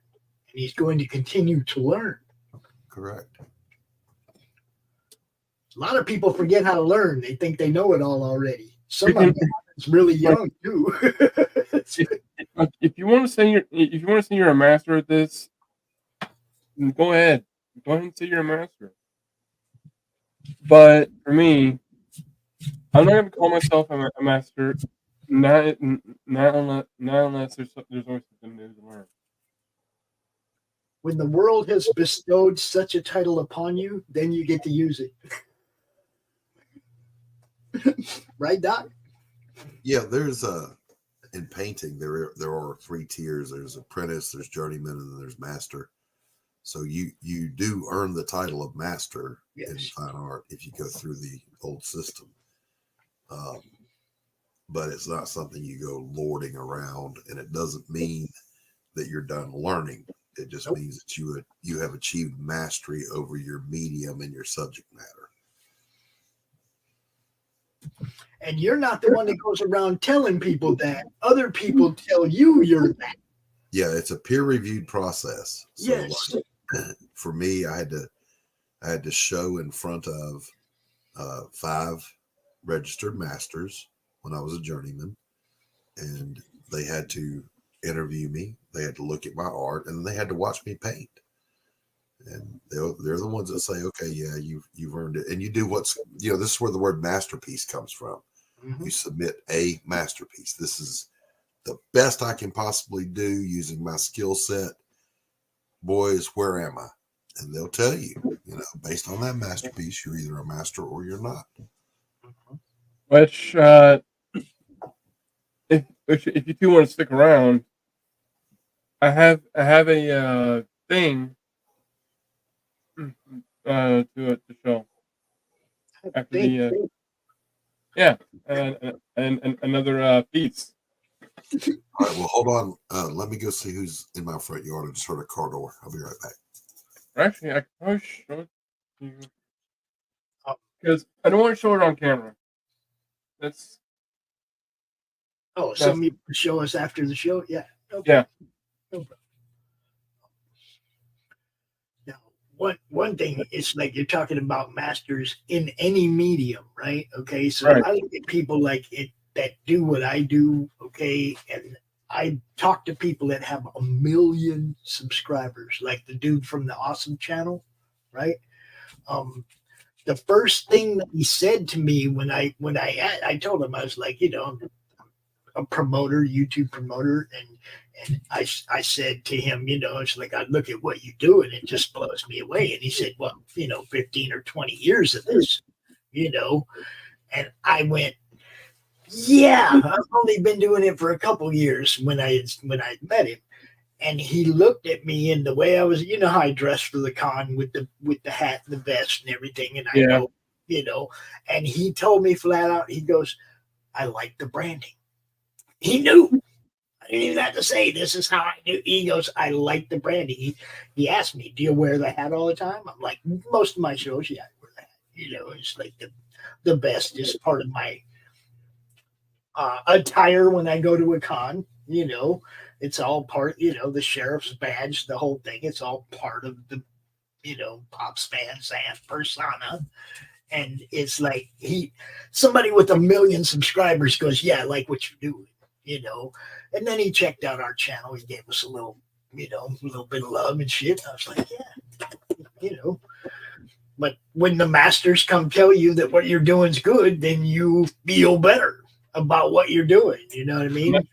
and he's going to continue to learn. Correct. A lot of people forget how to learn. They think they know it all already. Some of them is really young too. If you want to say you're a master at this, go ahead. Go ahead and say you're a master. But for me, I'm not going to call myself a master. Not unless there's always something new to learn. When the world has bestowed such a title upon you, then you get to use it. Right, Doc? Yeah, there's in painting there are 3 tiers. There's apprentice, there's journeyman, and then there's master. So you do earn the title of master in fine art if you go through the old system. But it's not something you go lording around, and it doesn't mean that you're done learning. It just means that you have achieved mastery over your medium and your subject matter. And you're not the one that goes around telling people that. Other people tell you you're that. Yeah, it's a peer-reviewed process. So Yes. for me, I had to show in front of 5 registered masters when I was a journeyman, and they had to interview me. They had to look at my art, and they had to watch me paint. And they're the ones that say, okay, yeah, you've earned it. And you do this is where the word masterpiece comes from. Mm-hmm. You submit a masterpiece. This is the best I can possibly do using my skill set. Boys, where am I? And they'll tell you, based on that masterpiece, you're either a master or you're not. Which, if you two want to stick around, I have a thing to show after the and another piece. All right, well, hold on. Let me go see who's in my front yard. I just heard a car door. I'll be right back. Actually, I can probably show it to you because I don't want to show it on camera. That's somebody to show us after the show? Yeah. Okay. Yeah. No problem. Now, one thing is like you're talking about masters in any medium, right? Okay, so Right. I look at people like it that do what I do, okay, and I talk to people that have 1 million subscribers, like the dude from the Awesome Channel, right? The first thing that he said to me when I told him, I was like, you know, I'm a promoter, YouTube promoter, and I said to him, you know, it's like I look at what you do and it just blows me away. And he said, well, you know, 15 or 20 years of this, you know, and I went, yeah, I've only been doing it for a couple years when I met him. And he looked at me in the way I was, you know, how I dressed for the con with the hat and the vest and everything. And I go, you know, and he told me flat out, he goes, I like the branding. He knew. I didn't even have to say, this is how I knew. He goes, I like the branding. He asked me, do you wear the hat all the time? I'm like, most of my shows, yeah, I wear the hat. You know, it's like the best is part of my attire when I go to a con, you know. It's all part, you know, the sheriff's badge, the whole thing. It's all part of the, you know, Pops Van Zandt persona. And it's like somebody with 1 million subscribers goes, yeah, I like what you're doing, you know. And then he checked out our channel. He gave us a little, you know, a little bit of love and shit. I was like, yeah, you know. But when the masters come tell you that what you're doing is good, then you feel better about what you're doing. You know what I mean?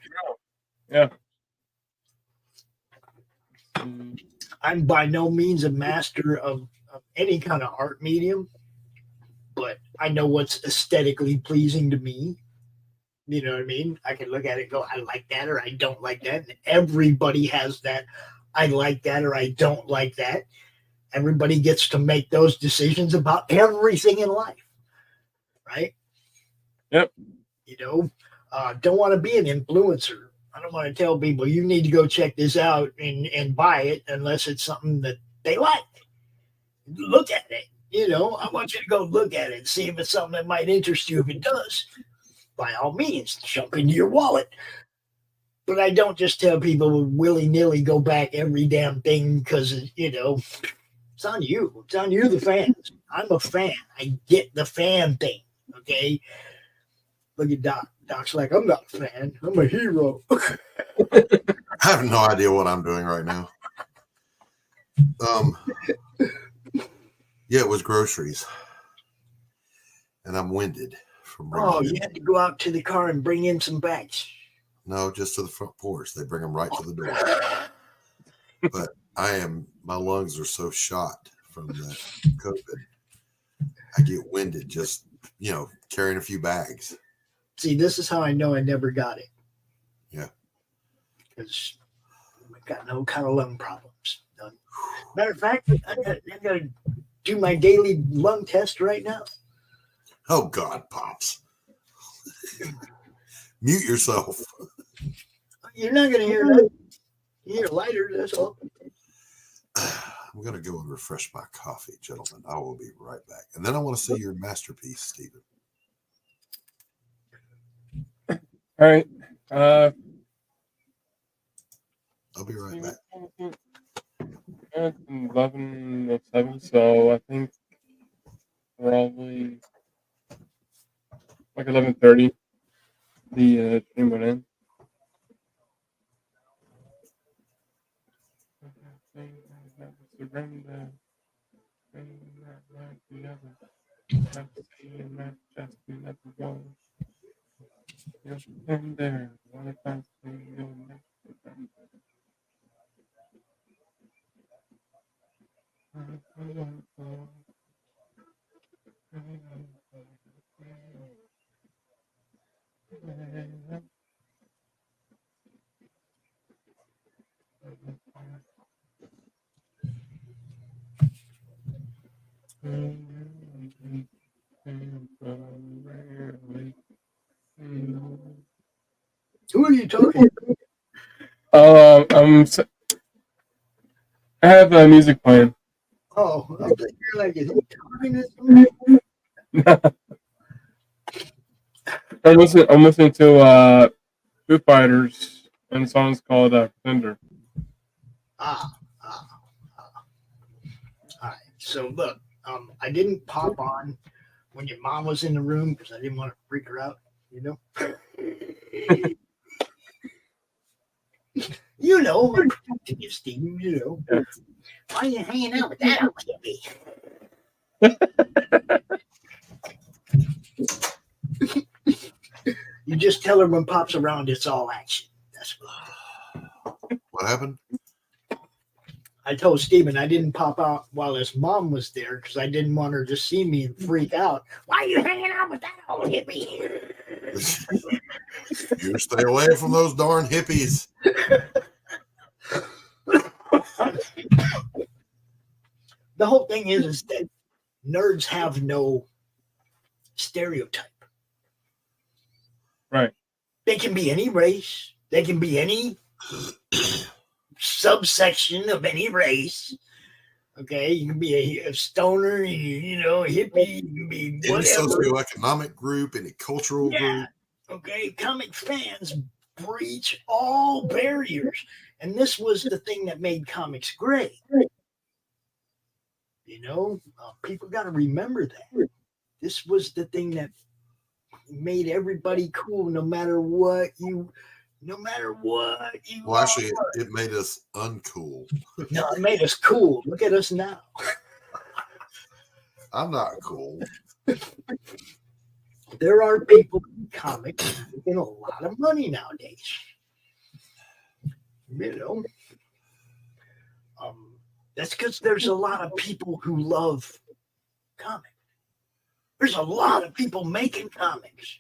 Yeah. I'm by no means a master of any kind of art medium, but I know what's aesthetically pleasing to me. You know what I mean? I can look at it and go, I like that or I don't like that. And everybody has that. I like that or I don't like that. Everybody gets to make those decisions about everything in life. Right? Yep. You know, don't want to be an influencer. I don't want to tell people you need to go check this out and buy it unless it's something that they like. Look at it. You know, I want you to go look at it, see if it's something that might interest you. If it does, by all means, jump into your wallet. But I don't just tell people willy-nilly go back every damn thing because, you know, it's on you. It's on you, the fans. I'm a fan. I get the fan thing, okay? Look at Doc. Doc's like, I'm not a fan. I'm a hero. I have no idea what I'm doing right now. Yeah, it was groceries. And I'm winded from bringing you had to go out to the car and bring in some bags. No, just to the front porch. They bring them right to the door. But my lungs are so shot from the COVID. I get winded just, you know, carrying a few bags. See, this is how I know I never got it. Yeah. Because I've got no kind of lung problems. None. Matter of fact, I got to do my daily lung test right now. Oh, God, Pops. Mute yourself. You're not going to hear that. You hear lighter, that's all. I'm going to go and refresh my coffee, gentlemen. I will be right back. And then I want to see your masterpiece, Stephen. All right. I'll be right back. It's 11:07, so I think probably like 11:30 the stream went in. And there, what if I say your next surrender? Who are you talking to? I have music playing. Oh, I was like, you're like, is he talking to somebody? I'm listening to Foo Fighters, and the song's called Pretender. All right. So look, I didn't pop on when your mom was in the room because I didn't want to freak her out, you know. You know, I'm protecting you, Stephen, you know. Why are you hanging out with that old hippie? You just tell her when Pop's around, it's all action. That's What happened? I told Stephen I didn't pop out while his mom was there because I didn't want her to see me and freak out. Why are you hanging out with that old hippie? You stay away from those darn hippies. The whole thing is that nerds have no stereotype. Right. They can be any race. They can be any subsection of any race. Okay, you can be a stoner, you know, a hippie, you can be Any whatever. socioeconomic group, any cultural group. Okay, comic fans breach all barriers. And this was the thing that made comics great. You know, people got to remember that. This was the thing that made everybody cool, no matter what you Well, actually, it made us uncool. No, it made us cool. Look at us now. I'm not cool. There are people in comics making a lot of money nowadays. You know, that's because there's a lot of people who love comics. There's a lot of people making comics.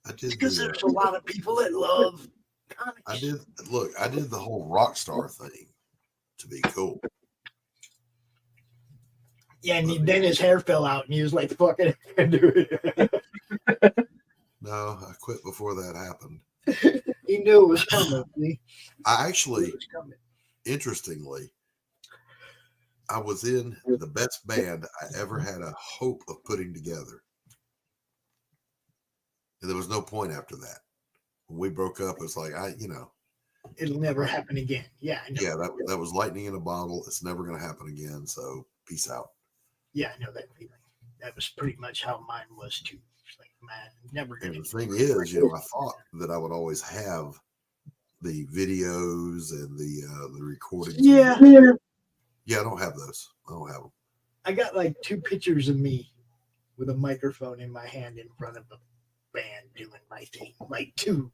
Because there's a lot of people that love comics. I did the whole Rockstar thing to be cool. Yeah, and then his hair fell out, and he was like, "Fuck it, I can't do it." No, I quit before that happened. He knew it was coming. See? I actually, interestingly, I was in the best band I ever had a hope of putting together. And there was no point after that. When we broke up, it was like, It'll never happen again. Yeah, I know. Yeah, that was lightning in a bottle. It's never going to happen again. So peace out. Yeah, I know that feeling. That was pretty much how mine was too. It's like, man, never going to. And the thing is, I thought that I would always have the videos and the recordings. Yeah. Yeah, I don't have those. I don't have them. I got like 2 pictures of me with a microphone in my hand in front of a band doing my thing. Like 2.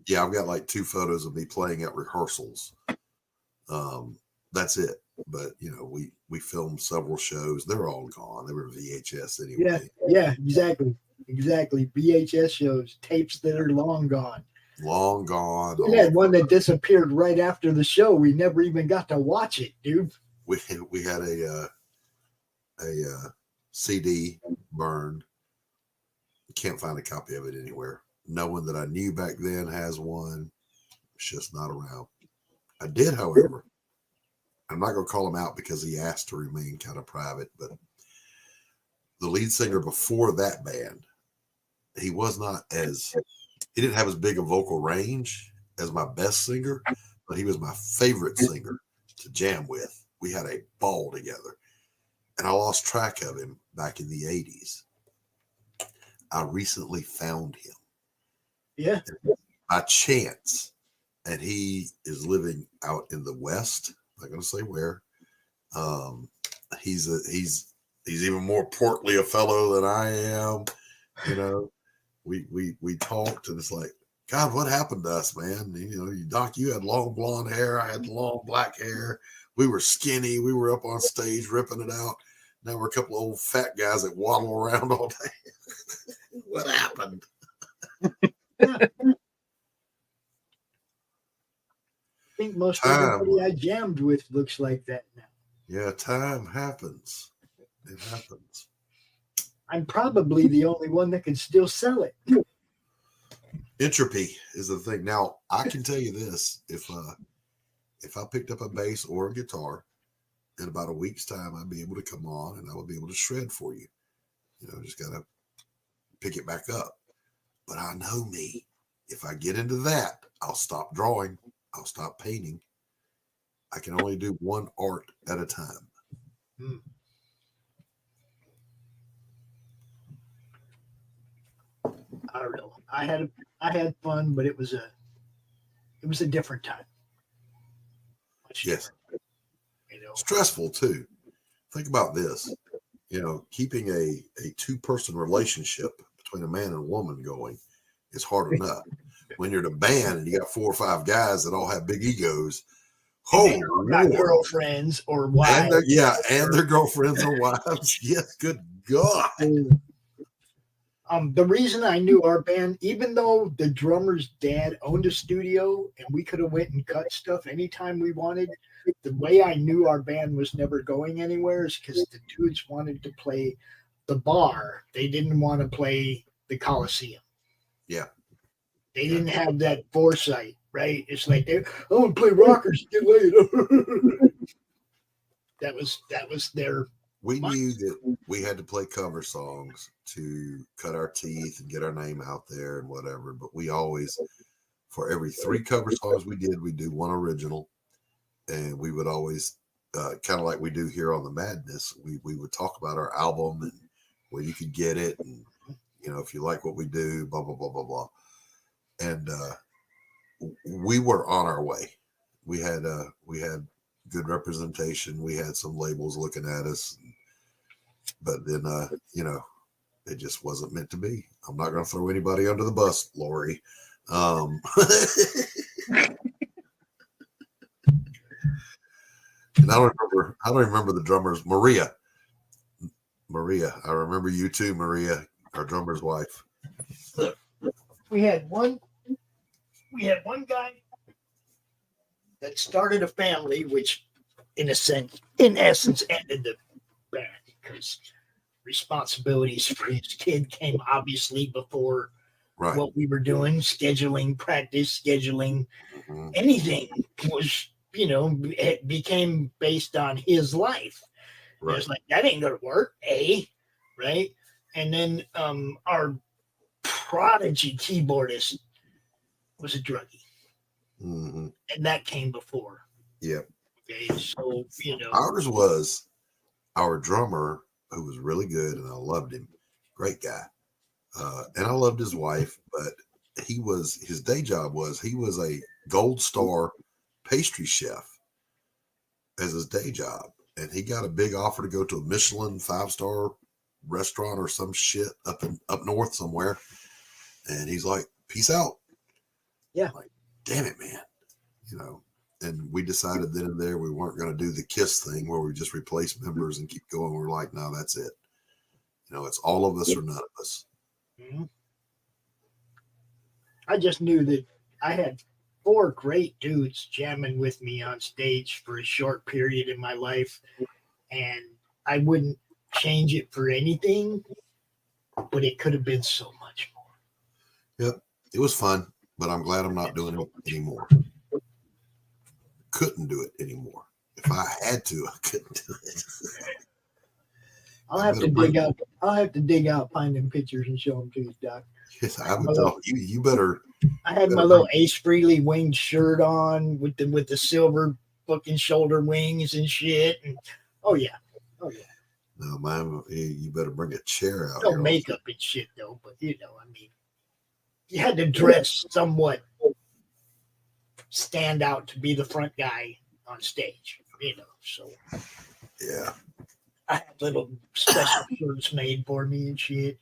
Yeah, I've got like 2 photos of me playing at rehearsals. That's it. But we filmed several shows. They're all gone. They were VHS anyway. Yeah, exactly. VHS shows, tapes that are long gone. Long gone. We had one that disappeared right after the show. We never even got to watch it, dude. We had a CD burned. Can't find a copy of it anywhere. No one that I knew back then has one. It's just not around. I did, however. I'm not going to call him out because he asked to remain kind of private, but the lead singer before that band, he didn't have as big a vocal range as my best singer, but he was my favorite singer to jam with. We had a ball together, and I lost track of him back in the 80s. I recently found him. Yeah. By chance, and he is living out in the West. I'm not going to say where. He's even more portly a fellow than I am. We talked, and it's like, God, what happened to us, man? Doc, you had long blonde hair. I had long black hair. We were skinny. We were up on stage ripping it out. Now we're a couple of old fat guys that waddle around all day. What happened? I think most everybody I jammed with looks like that now. Yeah, time happens. It happens. I'm probably the only one that can still sell it. Entropy is the thing. Now, I can tell you this: if I picked up a bass or a guitar, in about a week's time, I'd be able to come on and I would be able to shred for you. Just gotta pick it back up. But I know me. If I get into that, I'll stop drawing. I'll stop painting. I can only do one art at a time. I don't know. I had fun, but it was a different time. Much Yes. different, you know. Stressful too. Think about this. You know, keeping a two-person relationship between a man and a woman going is hard enough. When you're in a band and you got 4 or 5 guys that all have big egos, They all got girlfriends or wives. And their girlfriends or wives. Yes, good God. The reason I knew our band, even though the drummer's dad owned a studio and we could have went and cut stuff anytime we wanted, the way I knew our band was never going anywhere is because the dudes wanted to play the bar. They didn't want to play the Coliseum. Yeah. They didn't have that foresight, right? It's like I want to play rockers, get laid. That was their. We knew that we had to play cover songs to cut our teeth and get our name out there and whatever. But we always, for every 3 cover songs we did, we'd do 1 original. And we would always, kind of like we do here on the Madness, we would talk about our album and where you could get it. And, you know, if you like what we do, blah, blah, blah, blah, blah. And we were on our way. We had good representation. We had some labels looking at us. But then, you know, it just wasn't meant to be. I'm not going to throw anybody under the bus, Laurie. And I don't remember the drummers. Maria, I remember you too, Maria, our drummer's wife. We had one guy that started a family, which in essence ended the band because responsibilities for his kid came obviously before what we were doing, scheduling practice, scheduling anything was, you know, it became based on his life. Right. It was like, that ain't gonna work, right? And then our prodigy keyboardist was a druggie. And that came before. Yep. Okay, so, you know. Ours was our drummer, who was really good, and I loved him. Great guy. And I loved his wife, but his day job was he was a Gold Star pastry chef as his day job. And he got a big offer to go to a Michelin 5-star restaurant or some shit up north somewhere. And he's like, peace out. Yeah. I'm like, damn it, man. You know, and we decided then and there we weren't going to do the KISS thing where we just replace members and keep going. We're like, no, that's it. You know, it's all of us or none of us. I just knew that I had 4 great dudes jamming with me on stage for a short period in my life, and I wouldn't change it for anything, but it could have been so much more. Yep. It was fun, but I'm glad I'm not doing it anymore. Couldn't do it anymore. If I had to, I couldn't do it. I'll have to dig out, find them pictures and show them to you, Doc. Yes, I would tell you. You better. I had my little Ace Frehley winged shirt on with the silver fucking shoulder wings and shit. And oh yeah. No, man, you better bring a chair out. No makeup and shit though, but you know, I mean, you had to dress somewhat stand out to be the front guy on stage, you know. So yeah, I had little special shirts made for me and shit.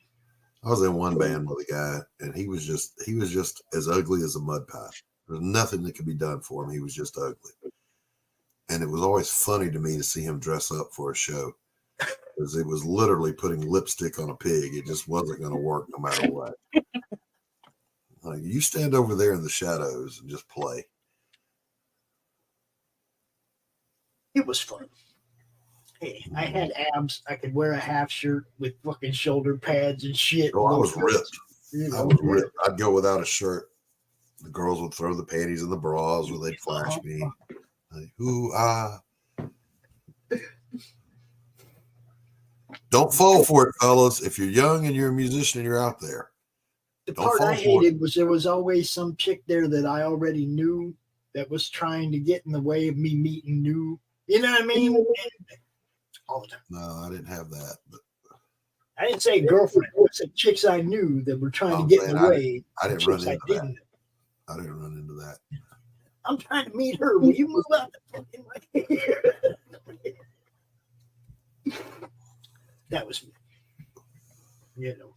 I was in one band with a guy, and he was just as ugly as a mud pie. There's nothing that could be done for him. He was just ugly. And it was always funny to me to see him dress up for a show, because it was literally putting lipstick on a pig. It just wasn't going to work no matter what. Like, you stand over there in the shadows and just play. It was fun. Hey, I had abs. I could wear a half shirt with fucking shoulder pads and shit. Oh, I was ripped. I was ripped. I'd go without a shirt. The girls would throw the panties in the bras, or they'd flash me. Like, Don't fall for it, fellas. If you're young and you're a musician and you're out there. The part I hated was there was always some chick there that I already knew that was trying to get in the way of me meeting new. You know what I mean? All the time. No, I didn't have that. But I didn't say girlfriend. I said chicks I knew that were trying to get in the way. I didn't run Chicks I into didn't. that. I didn't run into that. I'm trying to meet her. Will you move out the fucking way? That was me. You know.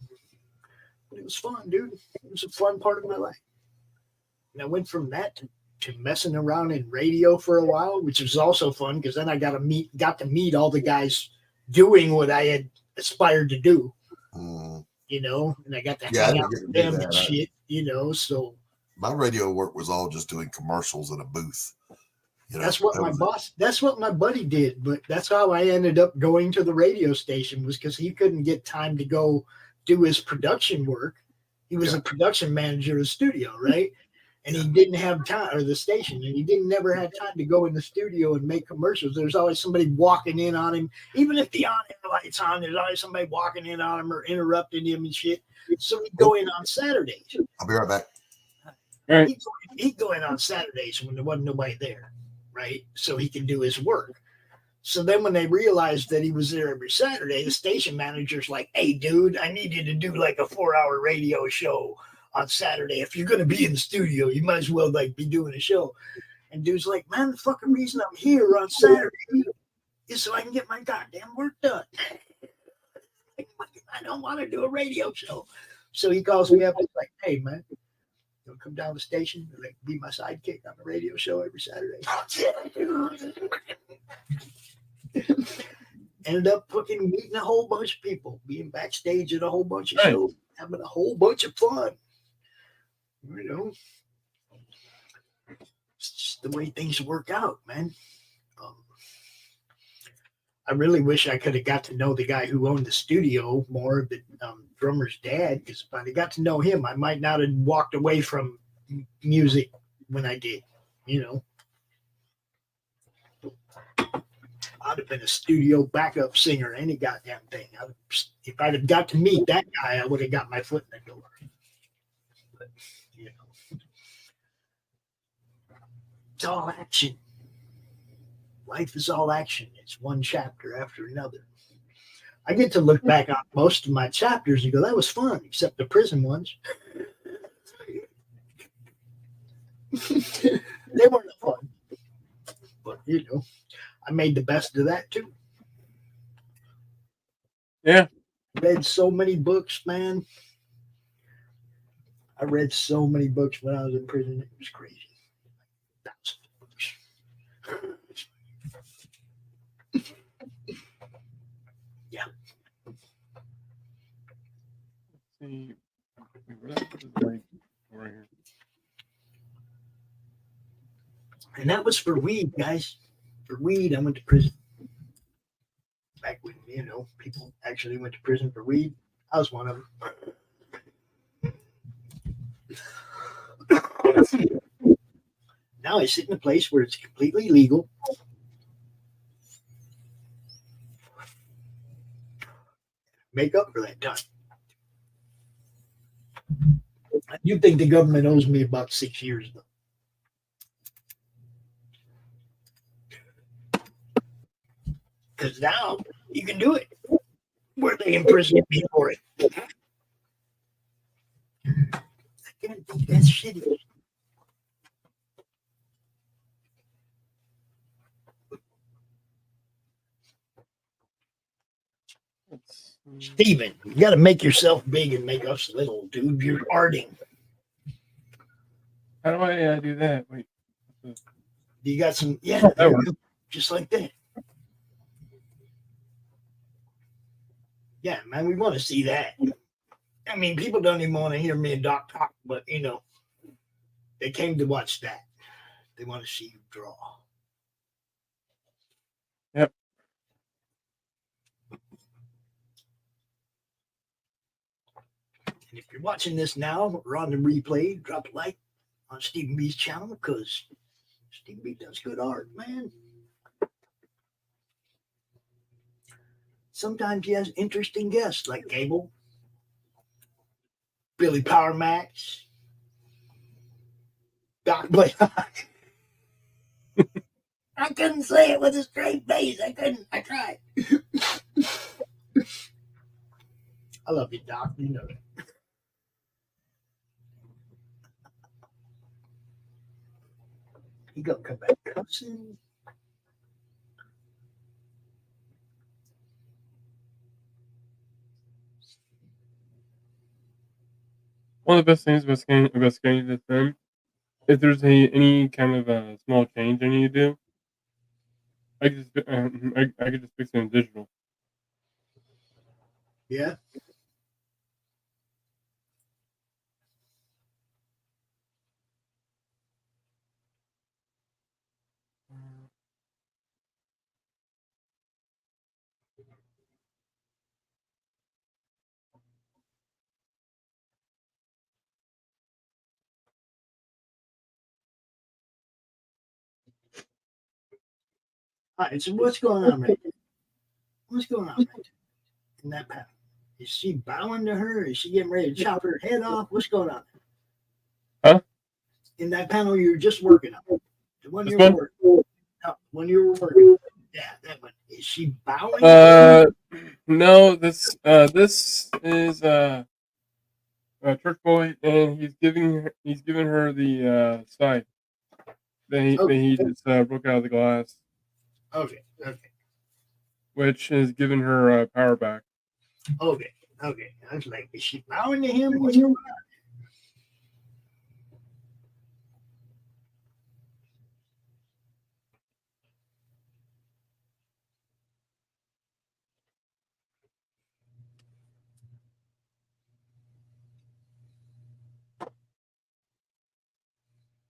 But it was fun, dude. It was a fun part of my life. And I went from that to messing around in radio for a while, which was also fun because then I got to meet all the guys doing what I had aspired to do. You know, and I got to hang out with them and shit, you know, so my radio work was all just doing commercials in a booth. You know, that's what my buddy did, but that's how I ended up going to the radio station was because he couldn't get time to go do his production work. He was a production manager of the studio, right? And he didn't have time, or the station, and he never had time to go in the studio and make commercials. There's always somebody walking in on him. Even if the on-air light's on, there's always somebody walking in on him or interrupting him and shit. So he'd go in on Saturdays. I'll be right back. Right. He'd go in on Saturdays when there wasn't nobody there, right? So he could do his work. So then when they realized that he was there every Saturday, the station manager's like, hey, dude, I need you to do like a 4-hour radio show on Saturday. If you're going to be in the studio, you might as well like be doing a show. And dude's like, man, the fucking reason I'm here on Saturday is so I can get my goddamn work done. I don't want to do a radio show. So he calls me up and he's like, hey, man, you'll come down to the station and like be my sidekick on the radio show every Saturday. Ended up fucking meeting a whole bunch of people, being backstage at a whole bunch of shows, having a whole bunch of fun. You know, it's just the way things work out, man. I really wish I could have got to know the guy who owned the studio more, the drummer's dad, because if I'd got to know him, I might not have walked away from music when I did, you know. I'd have been a studio backup singer, any goddamn thing. If I'd have got to meet that guy, I would have got my foot in the door. But, you know, it's all action. Life is all action. It's one chapter after another. I get to look back on most of my chapters and go, that was fun, except the prison ones. They weren't fun. But, you know, I made the best of that too. Yeah. Read so many books, man. I read so many books when I was in prison. It was crazy. Yeah. Let's see. Where did I put his mic? Right here. And that was for weed, guys. For weed, I went to prison. Back when, you know, people actually went to prison for weed. I was one of them. Now I sit in a place where it's completely legal. Make up for that time. You think the government owes me about 6 years, though. Because now you can do it. Where they imprisoned me for it. I can't think that's shitty. Steven, you got to make yourself big and make us little, dude. You're arting. How do I do that? Wait. You got some, yeah, just like that. Yeah, man, we want to see that. I mean, people don't even want to hear me and Doc talk, but, you know, they came to watch that. They want to see you draw. Yep. And if you're watching this now or on the replay, drop a like on Stephen B's channel because Stephen B does good art, man. Sometimes he has interesting guests like Gable, Billy Power Max, Doc Blalock. I couldn't say it with a straight face. I couldn't. I tried. I love you, Doc. You know that. He gonna come back cussing. One of the best things about scanning this film, if there's any kind of small change I need to do, I could just I could just fix it in digital. Yeah. All right. So what's going on right now? What's going on right now in that panel? Is she bowing to her? Is she getting ready to chop her head off? What's going on? Huh? In that panel you were just working on. The one This you one? were working. No, when you were working. Yeah, that one. Is she bowing? No. This is church boy, and he's giving her the scythe that he just broke out of the glass, Okay. which has given her power back. Okay. I was like, is she bowing to him? What's going on?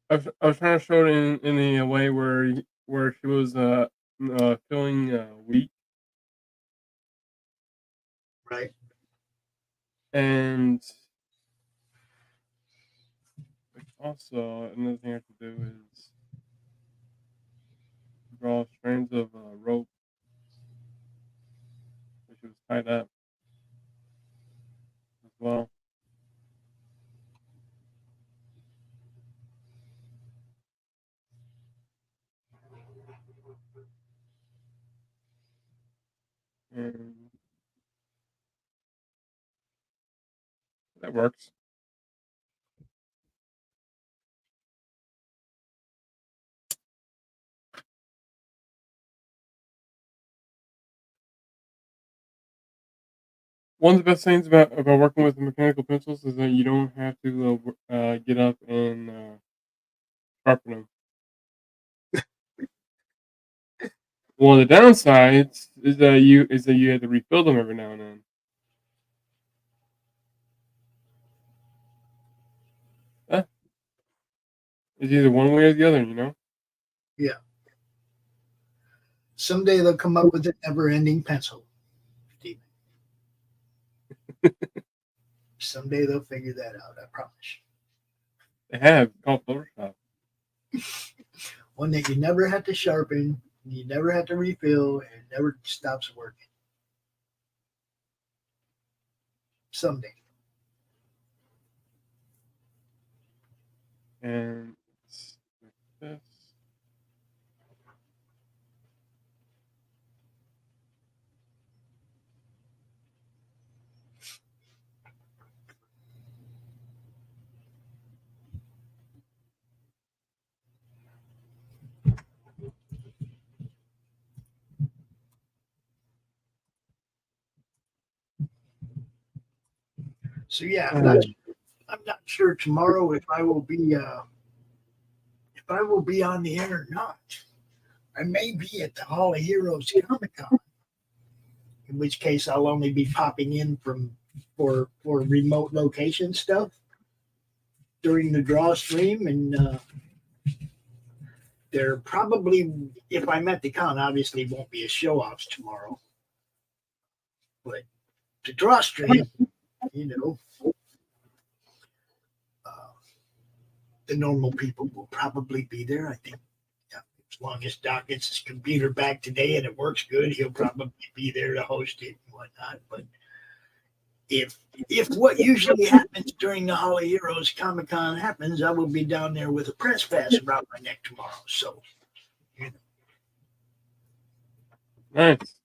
I was trying to show it in a way where she was feeling weak, Right. and also another thing I have to do is draw strands of rope, which was tied up as well. And that works. One of the best things about working with mechanical pencils is that you don't have to get up and sharpen them. One of the downsides is that you have to refill them every now and then. It's either one way or the other, you know. Yeah. Someday they'll come up with a never-ending pencil, Stephen. Someday they'll figure that out. I promise. They have called Photoshop. One that you never have to sharpen, you never have to refill, and it never stops working. Someday. And this. So yeah, I'm not sure tomorrow if I will be on the air or not. I may be at the Hall of Heroes Comic-Con, in which case I'll only be popping in for remote location stuff during the DrawStream, and there probably, if I'm at the con, obviously won't be a show-offs tomorrow, but the DrawStream, you know, the normal people will probably be there. I think, yeah, as long as Doc gets his computer back today and it works good, he'll probably be there to host it and whatnot. But if what usually happens during the Hall of Heroes Comic-Con happens, I will be down there with a press pass around my neck tomorrow. So, you know. Nice.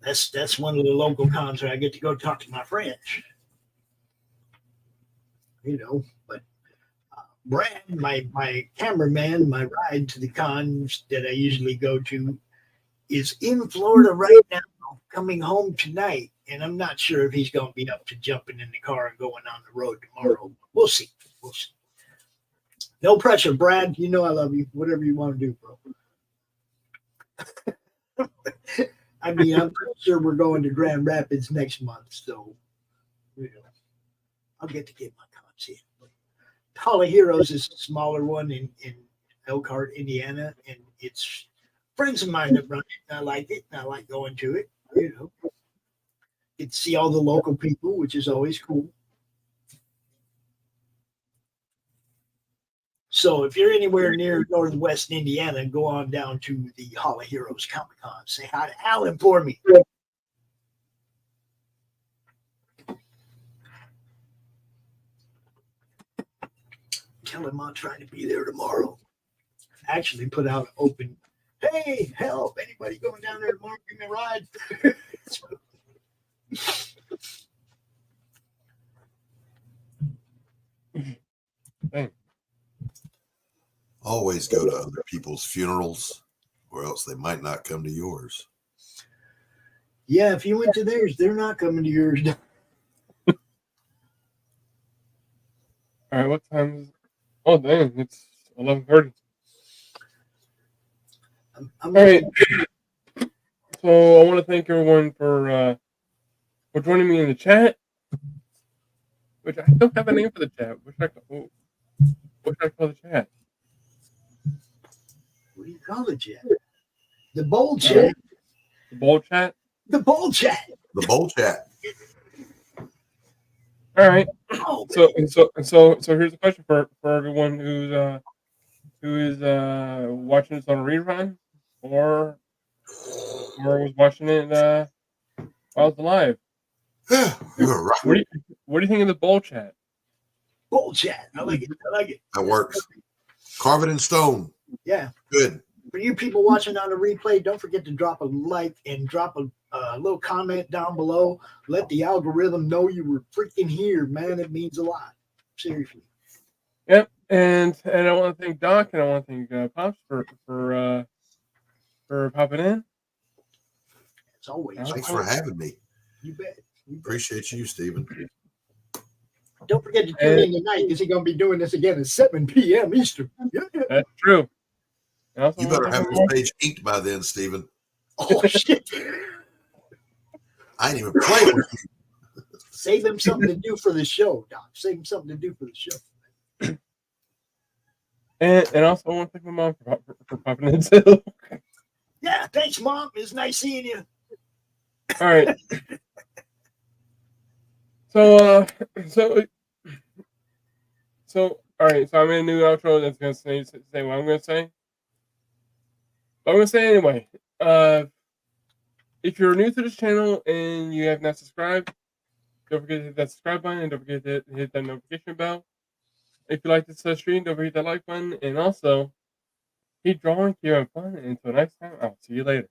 That's one of the local cons where I get to go talk to my friends. You know, but Brad, my cameraman, my ride to the cons that I usually go to is in Florida right now, coming home tonight. And I'm not sure if he's going to be up to jumping in the car and going on the road tomorrow. We'll see. We'll see. No pressure, Brad. You know I love you. Whatever you want to do, bro. I mean, I'm pretty sure we're going to Grand Rapids next month. So, you know, I'll get to get my cons in. Hall of Heroes is a smaller one in Elkhart, Indiana. And it's friends of mine that run it. And I like it. And I like going to it. You know, get to see all the local people, which is always cool. So if you're anywhere near Northwest Indiana, go on down to the Hall of Heroes Comic Con. Say hi to Alan for me. Tell him I'll try to be there tomorrow. Actually put out an open, hey, help, anybody going down there tomorrow, give me a ride. Thanks. Always go to other people's funerals, or else they might not come to yours. Yeah, if you went to theirs, they're not coming to yours. All right, what time is it? Oh, dang, it's 11:30. All right. So I want to thank everyone for joining me in the chat. Which I don't have a name for the chat. What should I call the chat? What do you call it, Chat? The Bold Chat. The Bold Chat? The Bold Chat. The Bold Chat. All right. Oh, So here's a question for everyone who is watching this on a rerun or was watching it while it's live. You're right. What do you think of the Bold Chat? Bold Chat. I like it. I like it. That works. Carve it in stone. Yeah. Good. For you people watching on the replay, don't forget to drop a like and drop a little comment down below. Let the algorithm know you were freaking here, man. It means a lot. Seriously. Yep. And I want to thank Doc and I want to thank Pops for popping in. As always. Thanks for having me. You bet. Appreciate you, Stephen. Don't forget to tune in tonight because he's going to be doing this again at 7 p.m. Eastern. Yeah. That's true. You better have this page inked by then, Stephen. Oh, shit. I ain't even playing with you. Save him something to do for the show, Doc. Save him something to do for the show. And also I want to thank my mom for popping in too. Yeah, thanks, Mom. It's nice seeing you. All right. So all right. So I'm in a new outro that's gonna say what I'm gonna say. But I'm gonna say it anyway. If you're new to this channel and you have not subscribed, don't forget to hit that subscribe button and don't forget to hit that notification bell. If you like this stream, don't forget that like button and also keep drawing, keep having fun. And until next time, I'll see you later.